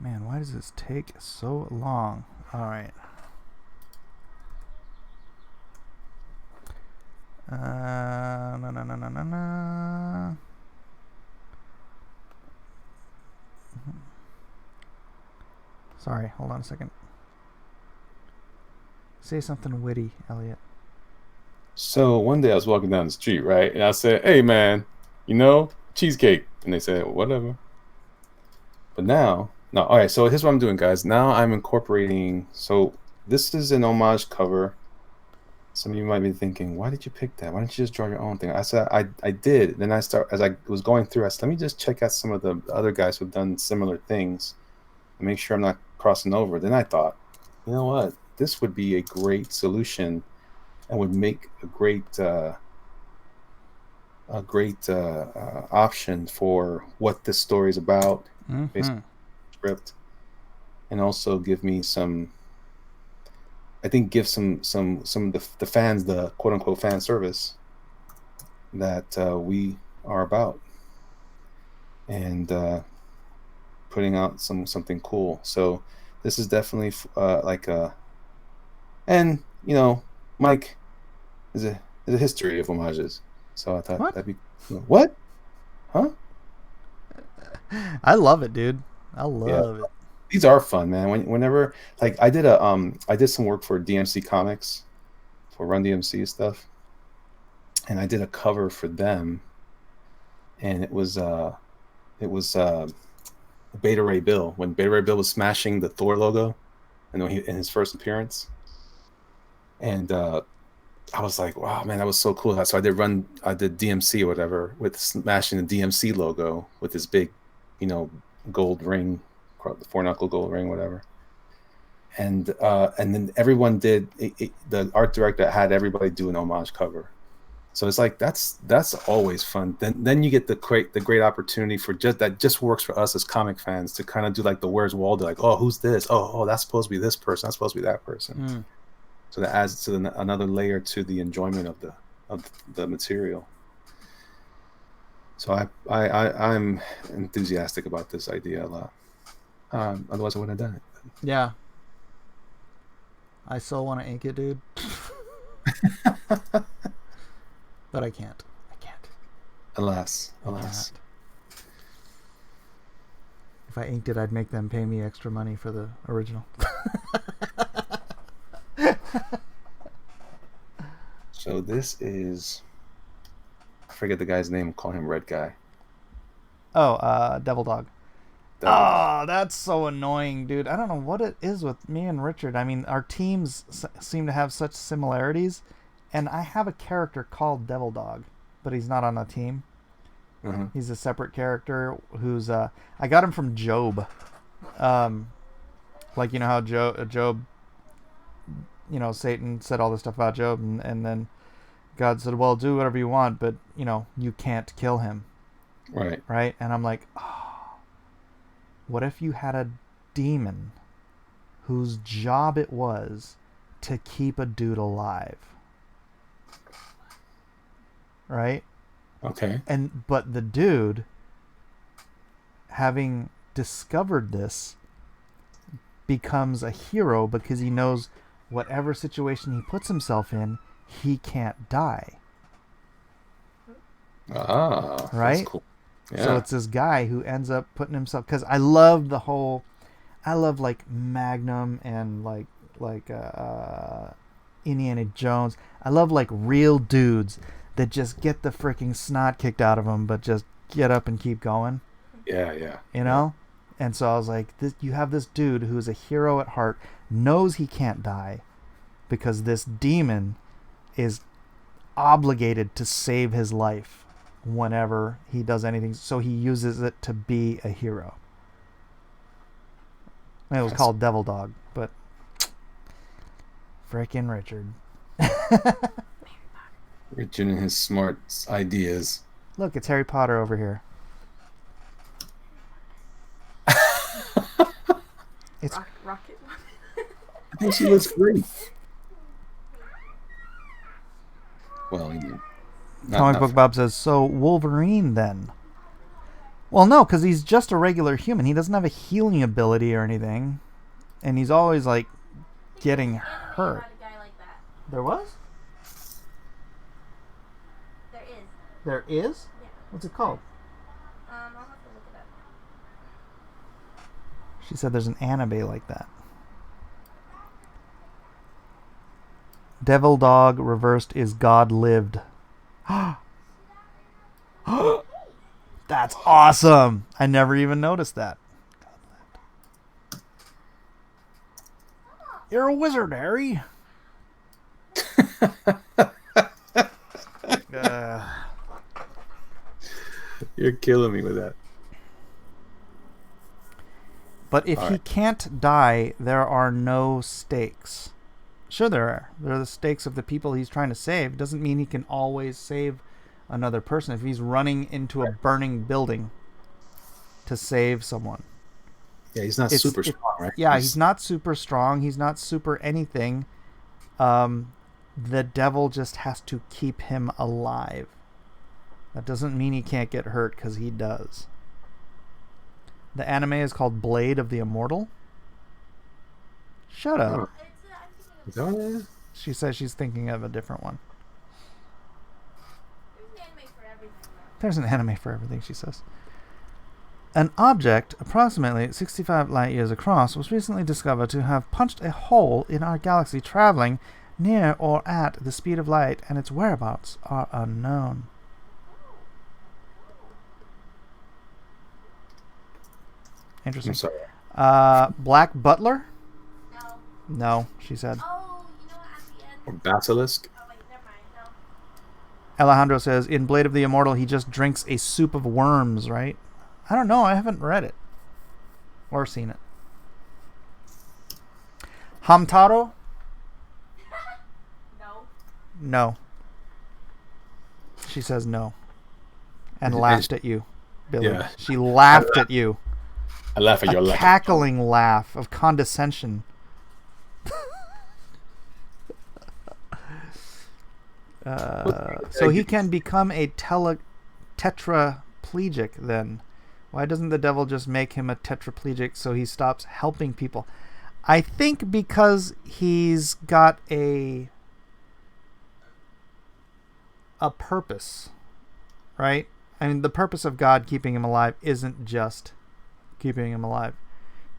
Man, why does this take so long? All right. No. Sorry, hold on a second. Say something witty, Elliot. So one day I was walking down the street, right? And I said, hey, man, cheesecake. And they said, whatever. But now, no, all right, so here's what I'm doing, guys. Now I'm incorporating, so this is an homage cover. Some of you might be thinking, why did you pick that? Why don't you just draw your own thing? I said, I did. Then as I was going through, I said, let me just check out some of the other guys who've done similar things and make sure I'm not crossing over. Then I thought, you know what? This would be a great solution and would make a great option for what this story is about, based on the script, and also give me some. I think give some of the fans the quote unquote fan service that we are about, and putting out something cool. So this is definitely and Mike is a history of homages. So I thought that'd be what? Huh? I love it, dude. I love it. These are fun, man. Whenever I did I did some work for DMC Comics, for Run DMC stuff, and I did a cover for them, and it was Beta Ray Bill, when Beta Ray Bill was smashing the Thor logo, and in his first appearance, and I was like, wow, man, that was so cool. So I did DMC or whatever with smashing the DMC logo with this big, gold ring, the 4-knuckle gold ring, whatever. And then everyone did the art director had everybody do an homage cover. So it's like that's always fun. Then you get the great opportunity for just works for us as comic fans to kind of do like the Where's Waldo, like, oh, who's this? Oh, that's supposed to be this person. That's supposed to be that person. So that adds to another layer to the enjoyment of the material. So I'm enthusiastic about this idea a lot. Otherwise, I wouldn't have done it. Yeah. I still want to ink it, dude. But I can't. Alas. If I inked it, I'd make them pay me extra money for the original. So this is, I forget the guy's name. Call him Red Guy. Oh, Devil Dog. That's so annoying, dude. I don't know what it is with me and Richard. I mean, our teams seem to have such similarities, and I have a character called Devil Dog, but he's not on a team. Mm-hmm. He's a separate character who's I got him from Job. Like, you know how Job, Satan said all this stuff about Job, and then God said, well, do whatever you want, but you can't kill him. Right? And I'm like, what if you had a demon whose job it was to keep a dude alive? Right? Okay. But the dude, having discovered this, becomes a hero because he knows whatever situation he puts himself in, he can't die. Right? That's cool. Yeah. So it's this guy who ends up putting himself, because I love like Magnum and like Indiana Jones. I love like real dudes that just get the freaking snot kicked out of them, but just get up and keep going. Yeah. And so I was like, you have this dude who's a hero at heart, knows he can't die because this demon is obligated to save his life whenever he does anything, so he uses it to be a hero. It was called Devil Dog, but frickin' Richard. Richard and his smart ideas. Look, it's Harry Potter over here. It's Rocket. I think she looks great. Well, Comic Book Bob says, so Wolverine then. Well, no, because he's just a regular human. He doesn't have a healing ability or anything, and he's always like getting hurt. Had a guy like that. There was? There is. There is? Yeah. What's it called? I'll have to look it up. She said there's an anime like that. Devil Dog reversed is God lived. That's awesome. I never even noticed that. You're a wizard, Harry. You're killing me with that. But if he can't die, there are no stakes. Sure there are. There are the stakes of the people he's trying to save. Doesn't mean he can always save another person if he's running into a burning building to save someone. Yeah, he's not super strong, right? Yeah, he's not super strong. He's not super anything. The devil just has to keep him alive. That doesn't mean he can't get hurt, because he does. The anime is called Blade of the Immortal. Shut up. Is that what it is? She says she's thinking of a different one. There's an anime for everything, she says. An object approximately 65 light years across was recently discovered to have punched a hole in our galaxy, traveling near or at the speed of light, and its whereabouts are unknown. Interesting. I'm sorry. Black Butler? No. No, she said. Oh, you know what? At the end. Or Basilisk? Oh, wait, never mind. No. Alejandro says, in Blade of the Immortal, he just drinks a soup of worms, right? I don't know. I haven't read it. Or seen it. Hamtaro? No. No. She says no. And laughed at you, Billy. Yeah. She laughed at you. I laugh at your A laugh. cackling laugh of condescension. So he can become a tetraplegic then. Why doesn't the devil just make him a tetraplegic so he stops helping people? I think because he's got a purpose, right? I mean, the purpose of God keeping him alive isn't just keeping him alive.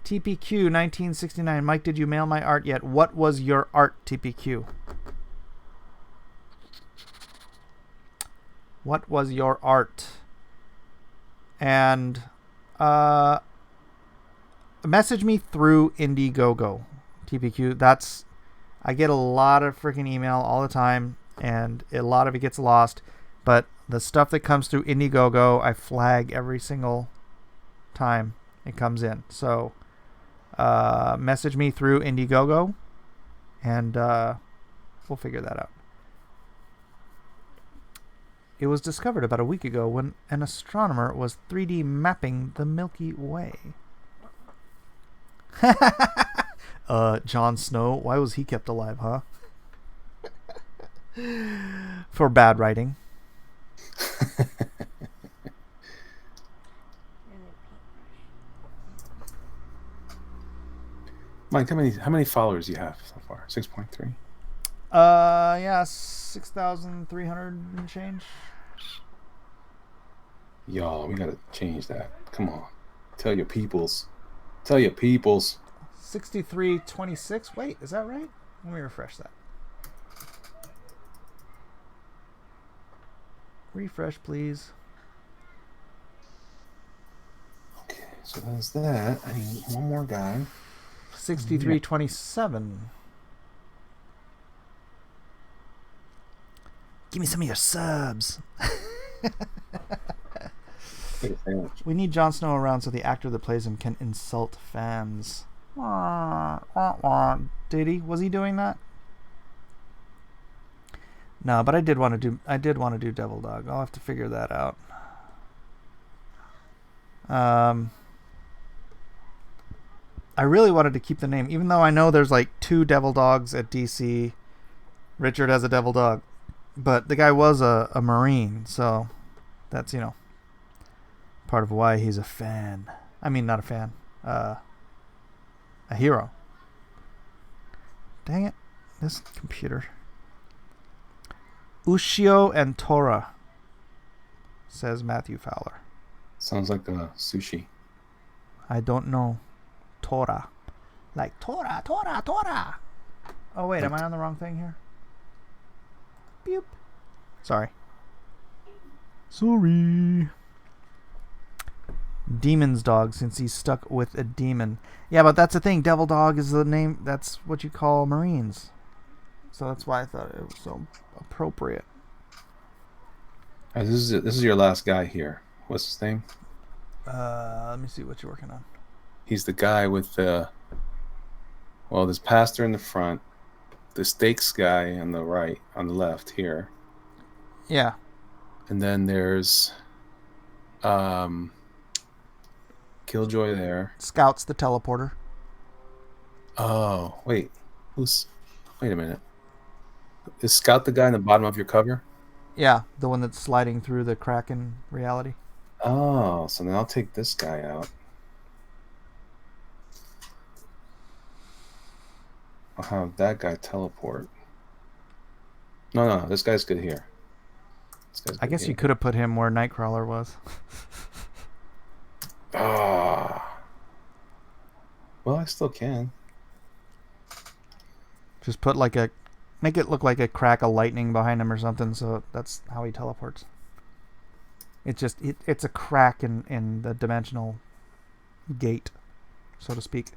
TPQ 1969. Mike, did you mail my art yet? What was your art, TPQ? What was your art? And message me through Indiegogo, TPQ. I get a lot of freaking email all the time, and a lot of it gets lost. But the stuff that comes through Indiegogo, I flag every single time it comes in. So message me through Indiegogo, and we'll figure that out. It was discovered about a week ago when an astronomer was 3D mapping the Milky Way. Jon Snow, why was he kept alive, huh? For bad writing. Mike, how many followers do you have so far? 6.3? Yeah, 6,300 and change. Y'all, we gotta change that. Come on. Tell your peoples. Tell your peoples. 6326. Wait, is that right? Let me refresh that. Refresh, please. Okay, so that's that. I need one more guy. 6327. Give me some of your subs. Take a sandwich. We need Jon Snow around so the actor that plays him can insult fans. Did he? Was he doing that? No, but I did want to do Devil Dog. I'll have to figure that out. I really wanted to keep the name, even though I know there's like 2 Devil Dogs at DC. Richard has a Devil Dog, but the guy was a Marine, so that's, Part of why he's a fan. I mean, not a fan. A hero. Dang it. This computer. Ushio and Tora, says Matthew Fowler. Sounds like a sushi. I don't know. Tora. Like Tora, Tora, Tora. Oh, wait. Am I on the wrong thing here? Boop. Sorry. Demon's dog, since he's stuck with a demon. Yeah, but that's the thing. Devil dog is the name. That's what you call Marines. So that's why I thought it was so appropriate. This is your last guy here. What's his name? Let me see what you're working on. He's the guy with the. Well, there's pastor in the front, the stakes guy on the right, on the left here, Yeah. and then there's, Killjoy there. Scout's the teleporter. Oh wait, wait a minute. Is Scout the guy in the bottom of your cover? Yeah, the one that's sliding through the crack in reality. Oh, so then I'll take this guy out. I'll have that guy teleport. No, this guy's good here. I guess you could have put him where Nightcrawler was. Ah. Well, I still can. Just put make it look like a crack of lightning behind him or something, so that's how he teleports. It's a crack in the dimensional gate, so to speak.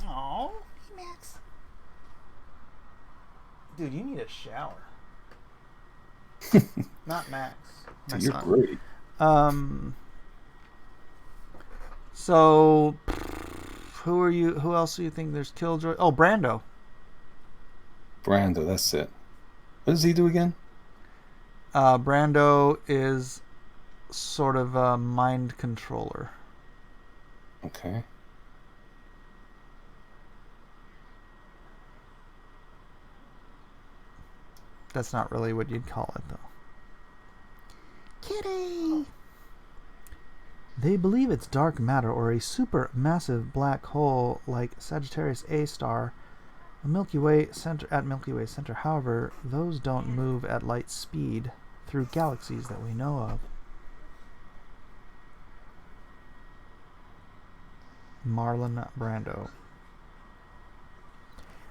Oh, Max. Dude, you need a shower. Not Max. My You're son. great. So, who are you? Who else do you think there's Killjoy? Oh, Brando. Brando, that's it. What does he do again? Brando is sort of a mind controller. Okay. That's not really what you'd call it, though. Kitty! They believe it's dark matter or a supermassive black hole like Sagittarius A star, a Milky Way center at Milky Way center. However, those don't move at light speed through galaxies that we know of. Marlon Brando.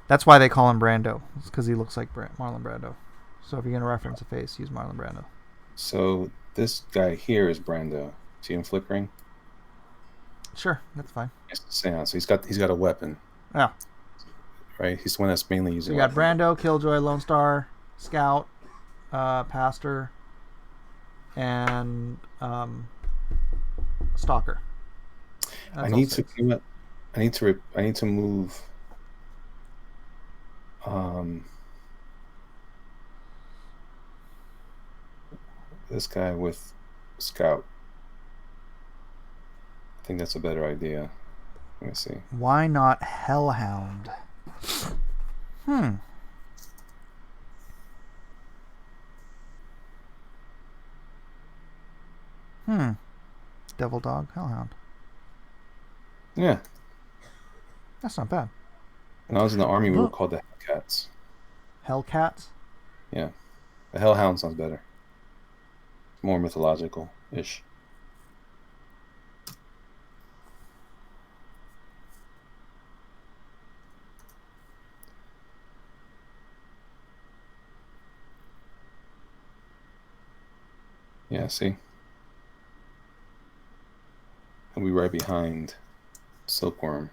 That's why they call him Brando. It's because he looks like Marlon Brando. So if you're going to reference a face, use Marlon Brando. So this guy here is Brando. See him flickering? Sure, that's fine. It's the seance. So he's got a weapon, Yeah. right? He's the one that's mainly So using. you got Brando, Killjoy, Lone Star, Scout, Pastor, and Stalker. That's I all need to. six. You know what? I need to move. This guy with Scout. I think that's a better idea. Let me see. Why not Hellhound? Devil Dog, Hellhound. Yeah. That's not bad. When I was in the army, we were Look. called the Hellcats. Hellcats? Yeah. The Hellhound sounds better. It's more mythological-ish. Yeah, see? He'll be right behind Silkworm.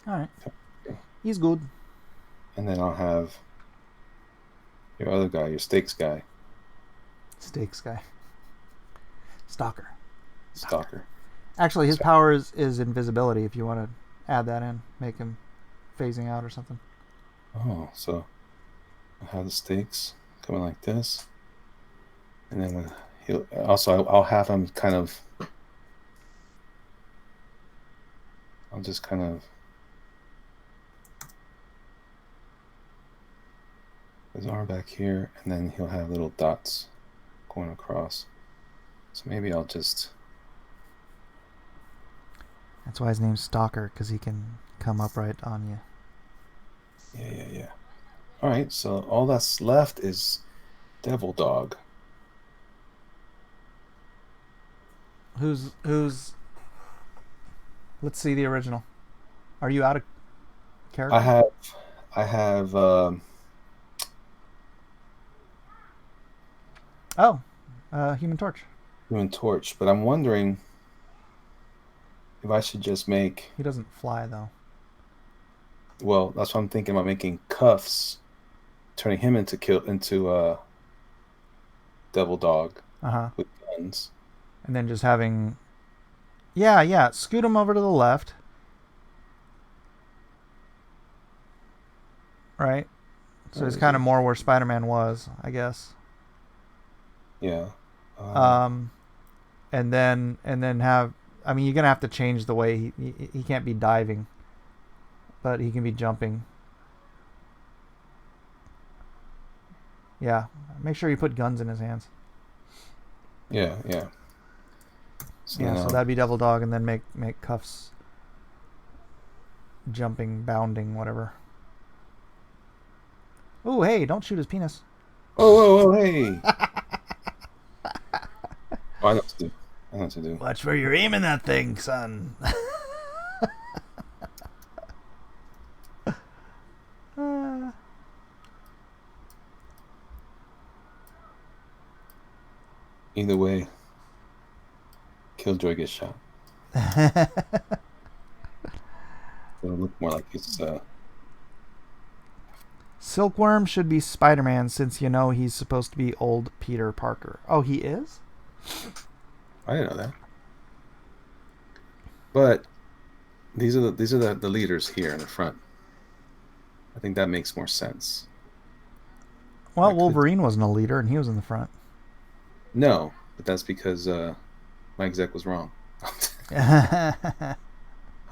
Alright. He's good. And then I'll have your other guy, your stakes guy, Stakes guy. Stalker. Stalker. Actually, his power is invisibility if you want to add that in. Make him phasing out or something. Oh, so I'll have the stakes coming like this. And then he'll also, I'll have him kind of, I'll just kind of his arm back here, and then he'll have little dots going across. So maybe I'll just... That's why his name's Stalker, because he can come upright on you. Yeah. All right, so all that's left is Devil Dog. Who's? Let's see the original. Are you out of character? I have Human Torch. Human Torch, but I'm wondering if I should just make... He doesn't fly though. Well, that's what I'm thinking about, making Cuffs, turning him into Devil Dog with guns. And then just having... Yeah. Scoot him over to the left. Right? So it's kind of more where Spider-Man was, I guess. Yeah. And then have... I mean, you're going to have to change the way he can't be diving. But he can be jumping. Yeah. Make sure you put guns in his hands. Yeah. So that'd be Devil Dog, and then make Cuffs jumping, bounding, whatever. Oh, hey, don't shoot his penis. Oh, hey. I know what to do. Watch where you're aiming that thing, son. Either way, Killjoy gets shot. It'll look more like it's... Silkworm should be Spider-Man, since he's supposed to be old Peter Parker. Oh, he is? I didn't know that. But these are the leaders here in the front. I think that makes more sense. Well, Wolverine wasn't a leader, and he was in the front. No, but that's because Mike Zeck was wrong.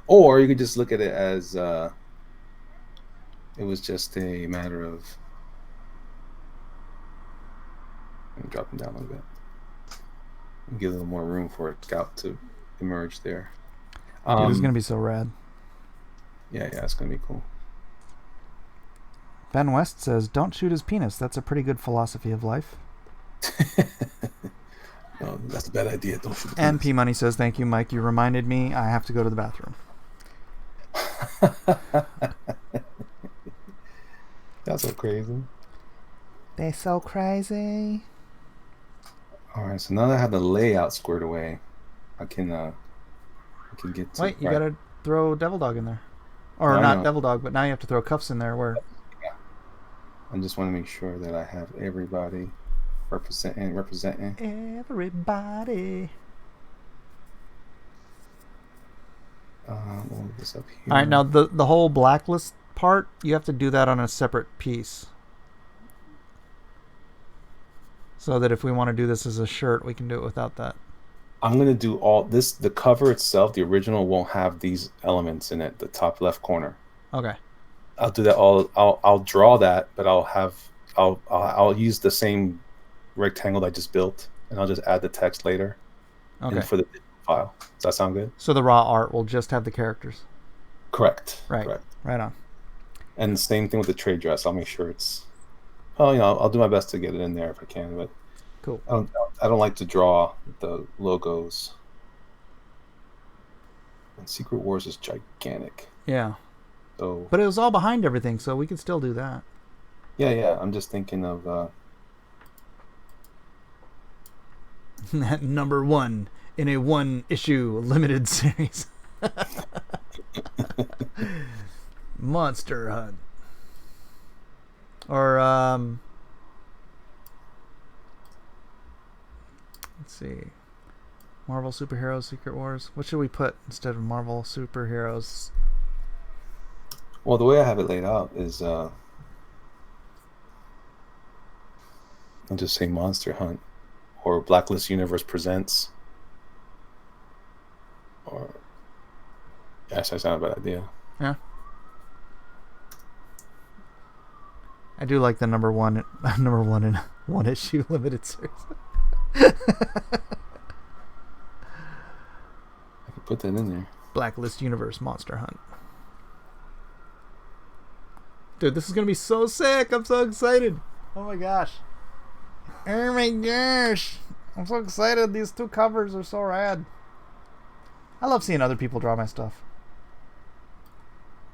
Or you could just look at it as it was just a matter of... Let me drop him down a little bit. Give a little more room for a scout to emerge there. Dude, it's going to be so rad. Yeah, it's going to be cool. Ben West says, don't shoot his penis. That's a pretty good philosophy of life. No, that's a bad idea. Don't shoot the And penis. P Money says, thank you, Mike. You reminded me I have to go to the bathroom. That's so crazy. They're so crazy. All right, so now that I have the layout squared away, I can get to... Wait, you got to throw Devil Dog in there. Or I not know. Devil Dog, but now you have to throw Cuffs in there where... I just want to make sure that I have everybody representing. Everybody. We'll move this up here. All right, now the whole blacklist part, you have to do that on a separate piece. So that if we want to do this as a shirt, we can do it without that. I'm going to do all this. The cover itself, the original, won't have these elements in it, the top left corner. Okay. I'll do that all. I'll draw that, but I'll use the same rectangle I just built, and I'll just add the text later. Okay. And for the file. Does that sound good? So the raw art will just have the characters. Correct. Right. Correct. Right on. And same thing with the trade dress. I'll make sure it's... I'll do my best to get it in there if I can, but Cool. I don't like to draw the logos. And Secret Wars is gigantic. Yeah. So But it was all behind everything, so we could still do that. yeah. I'm just thinking of Number 1 in a 1-issue limited series. Monster Hunt. Or let's see. Marvel Superheroes Secret Wars. What should we put instead of Marvel Superheroes? well, the way I have it laid out is I'll just say Monster Hunt or Blacklist Universe Presents. Or yes, that's not a bad idea. Yeah. I do like the number one in one issue limited series. I could put that in there. Blacklist Universe Monster Hunt. Dude, this is gonna be so sick. I'm so excited. Oh my gosh. Oh my gosh. I'm so excited. These two covers are so rad. I love seeing other people draw my stuff.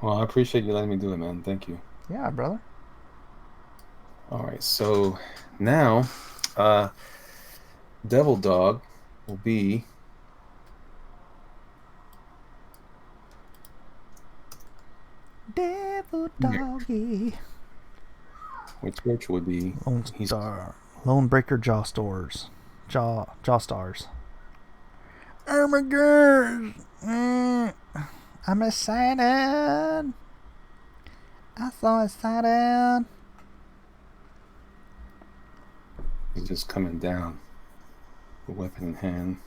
Well, I appreciate you letting me do it, man. Thank you. Yeah, brother. All right, so now, Devil Dog will be Devil Doggy. which would be Lone Breaker Jaw Stars. Jaw Stars. Oh my gosh. I'm excited. I'm so excited. he's just coming down, the weapon in hand.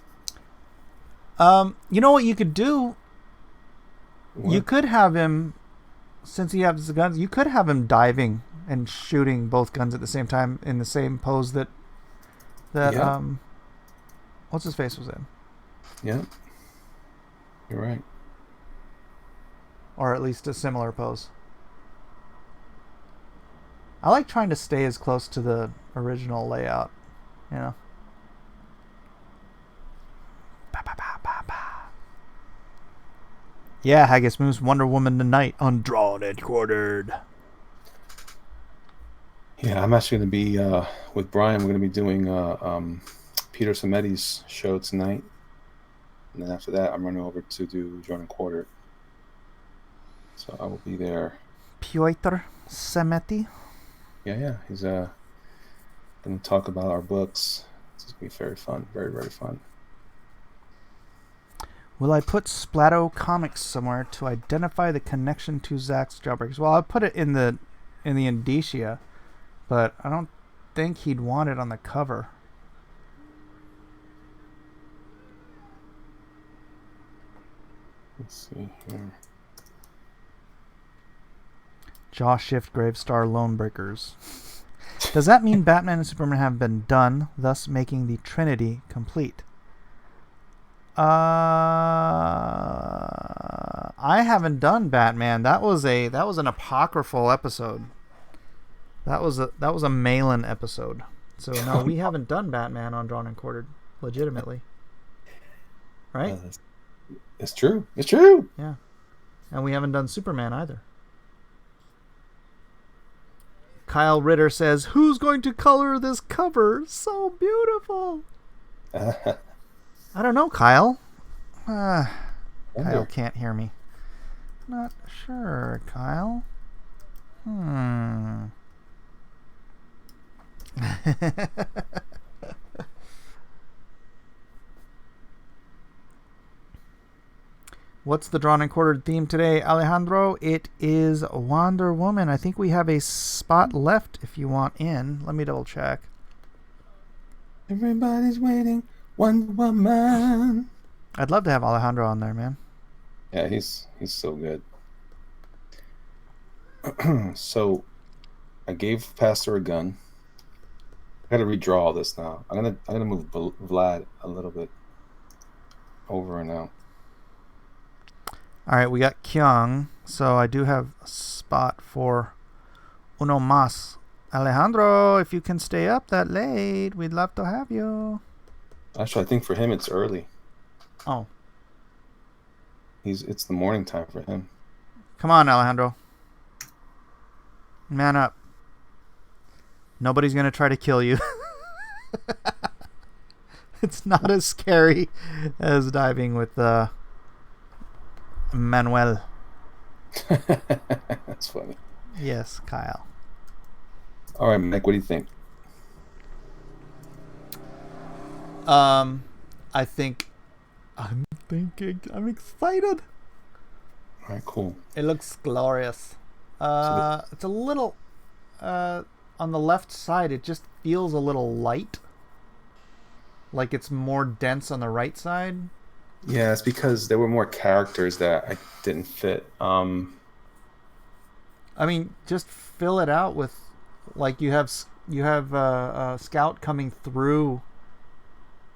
You know what you could do? What? You could have him, since he has the guns, you could have him diving and shooting both guns at the same time in the same pose that Yeah. what's his face was in, Yeah, you're right. or at least a similar pose. I like trying to stay as close to the original layout, you know. Ba, ba, ba, ba, ba. Yeah, Haggis moves Wonder Woman tonight, undrawn and quartered. Yeah, I'm actually going to be with Brian. We're going to be doing Peter Samedi's show tonight, and then after that, I'm running over to do Drawn and Quartered. So I will be there. Piotr Sameti. Yeah. He's going to talk about our books. It's going to be very fun, very, very fun. Will I put Splatto Comics somewhere to identify the connection to Zach's Jawbreakers? Well, I'll put it in the indicia, but I don't think he'd want it on the cover. Let's see here. Jaw Shift Gravestar Lonebreakers. Does that mean Batman and Superman have been done, thus making the Trinity complete? I haven't done Batman. That was an apocryphal episode. That was a Malin episode. So no, we haven't done Batman on Drawn and Quartered, legitimately. Right? It's true. It's true. Yeah. And we haven't done Superman either. Kyle Ritter says, "Who's going to color this cover? So beautiful." I don't know, Kyle. Kyle can't hear me. Not sure, Kyle. What's the Drawn and Quartered theme today, Alejandro? It is Wonder Woman. I think we have a spot left if you want in. Let me double check. Everybody's waiting. Wonder Woman. I'd love to have Alejandro on there, man. Yeah, he's so good. So, I gave Pastor a gun. I got to redraw all this now. I'm gonna move Vlad a little bit over now. All right, we got Kyung, so I do have a spot for uno más. Alejandro, if you can stay up that late, we'd love to have you. Actually, I think for him it's early. Oh. It's the morning time for him. Come on, Alejandro. Man up. Nobody's going to try to kill you. It's not as scary as diving with Manuel. That's funny. Yes, Kyle. All right, Mike, what do you think? I'm excited. All right, cool. It looks glorious. It's a little on the left side. It just feels a little light, like it's more dense on the right side. Yeah, it's because there were more characters that I didn't fit. I mean, just fill it out with Like you have Scout coming through,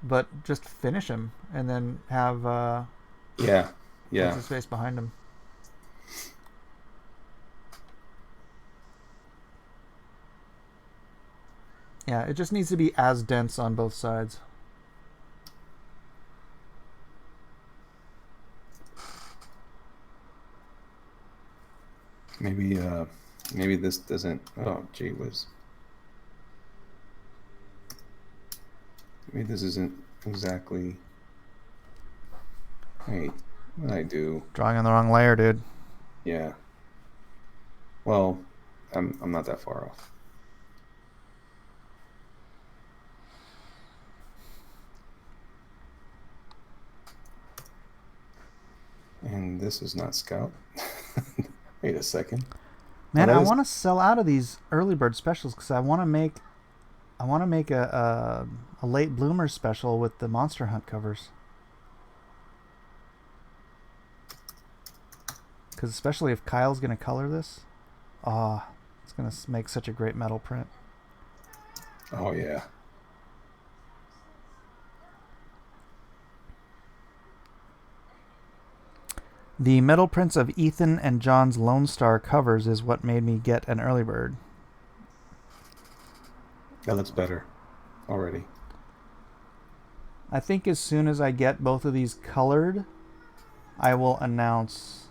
but just finish him and then have Yeah. what's Yeah. his face behind him. Yeah, it just needs to be as dense on both sides. Maybe this doesn't. Oh, gee whiz. Maybe this isn't exactly. Wait, what did I do? Drawing on the wrong layer, dude. Yeah. Well, I'm not that far off. And this is not Scout. Wait a second. Man, Oh, I that is- want to sell out of these early bird specials because I want to make a late bloomer special with the Monster Hunt covers. Because especially if Kyle's gonna color this, it's gonna make such a great metal print. Oh yeah. The metal prints of Ethan and John's Lone Star covers is what made me get an early bird. That looks better already. I think as soon as I get both of these colored, I will announce.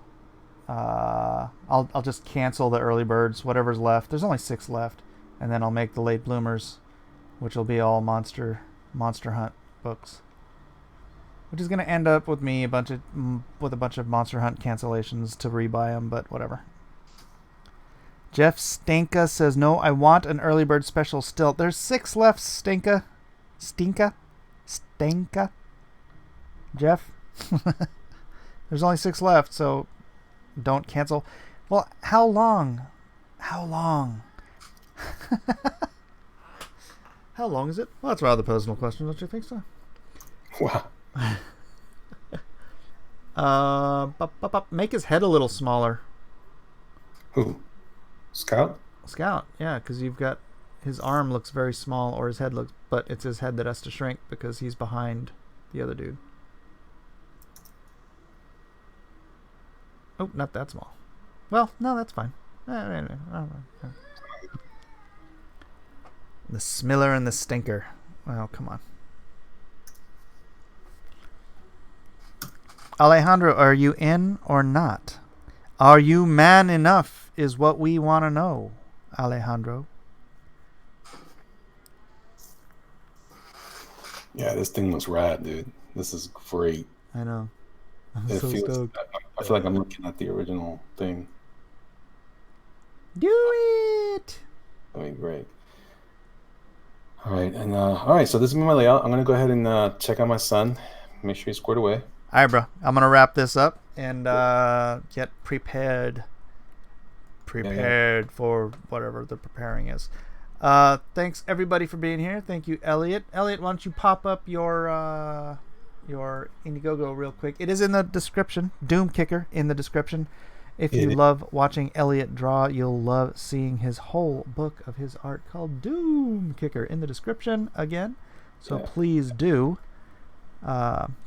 I'll just cancel the early birds, whatever's left. There's only 6 left, and then I'll make the late bloomers, which will be all Monster Hunt books. Which is going to end up with me with a bunch of Monster Hunt cancellations to rebuy them, but whatever. Jeff Stanka says, no, I want an early bird special still. There's 6 left, Stanka. Jeff? There's only 6 left, so don't cancel. Well, how long? How long is it? Well, that's a rather personal question, don't you think so? Wow. Make his head a little smaller. Who? Scout? Scout, yeah, because you've got his arm looks very small, or his head looks, but it's his head that has to shrink because he's behind the other dude. Oh, not that small. Well, no, that's fine. The Smiller and the Stinker. Well, come on. Alejandro, are you in or not? Are you man enough is what we want to know, Alejandro. Yeah, this thing was rad, dude. This is great. I know. I'm It so feels, stoked. I feel like I'm looking at the original thing. Do it! I mean, great. All right, and all right. So this is my layout. I'm gonna go ahead and check out my son. Make sure he's squared away. All right, bro. I'm going to wrap this up and get prepared. For whatever the preparing is. Thanks, everybody, for being here. Thank you, Elliot. Elliot, why don't you pop up your Indiegogo real quick? It is in the description. Doom Kicker in the description. If you love watching Elliot draw, you'll love seeing his whole book of his art called Doom Kicker in the description again. So please do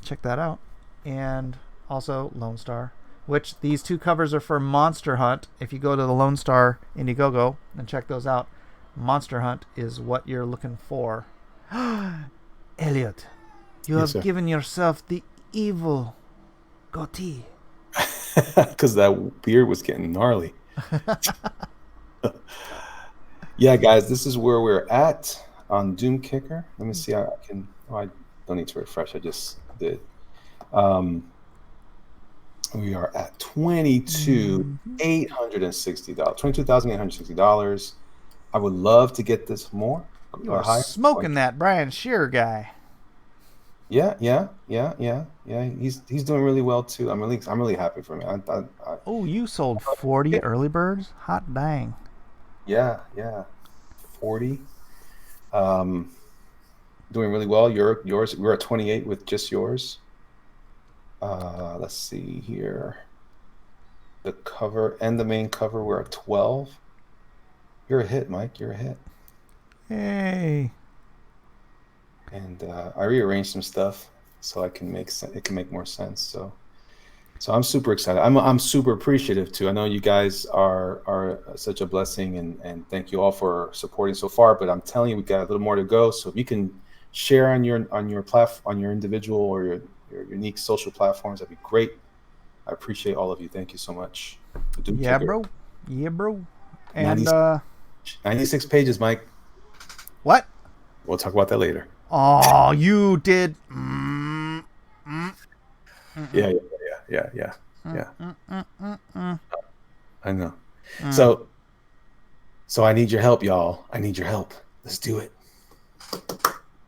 check that out. And also Lone Star, which these 2 covers are for Monster Hunt. If you go to the Lone Star Indiegogo and check those out, Monster Hunt is what you're looking for. Elliot, you have given yourself the evil goatee. Because that beard was getting gnarly. Yeah, guys, this is where we're at on Doom Kicker. Let me see how I can. Oh, I don't need to refresh. I just did. We are at $22,860. I would love to get this more. You are smoking that Brian Shearer guy. Yeah. He's doing really well too. I'm really happy for him. Oh, you sold 40 early birds? Hot dang. Yeah. 40. Doing really well. Yours. We're at 28 with just yours. Let's see here. The cover and the main cover, we're at 12. You're a hit, Mike. You're a hit. Hey. And I rearranged some stuff so it can make more sense. So I'm super excited. I'm super appreciative too. I know you guys are such a blessing, and thank you all for supporting so far. But I'm telling you, we got a little more to go. So if you can share on your on your individual or your unique social platforms, that'd be great. I appreciate all of you. Thank you so much. Yeah, bro. Yeah, bro. And 96 pages, Mike. what? We'll talk about that later. Oh, you did. Yeah. I know. So I need your help, y'all. I need your help. Let's do it.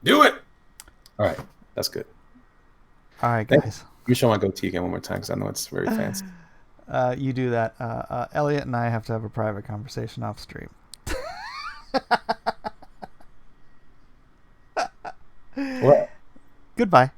Do it. All right. That's good. All right, guys. Let me show my goatee again one more time because I know it's very fancy. You do that. Elliot and I have to have a private conversation off stream. What? Goodbye.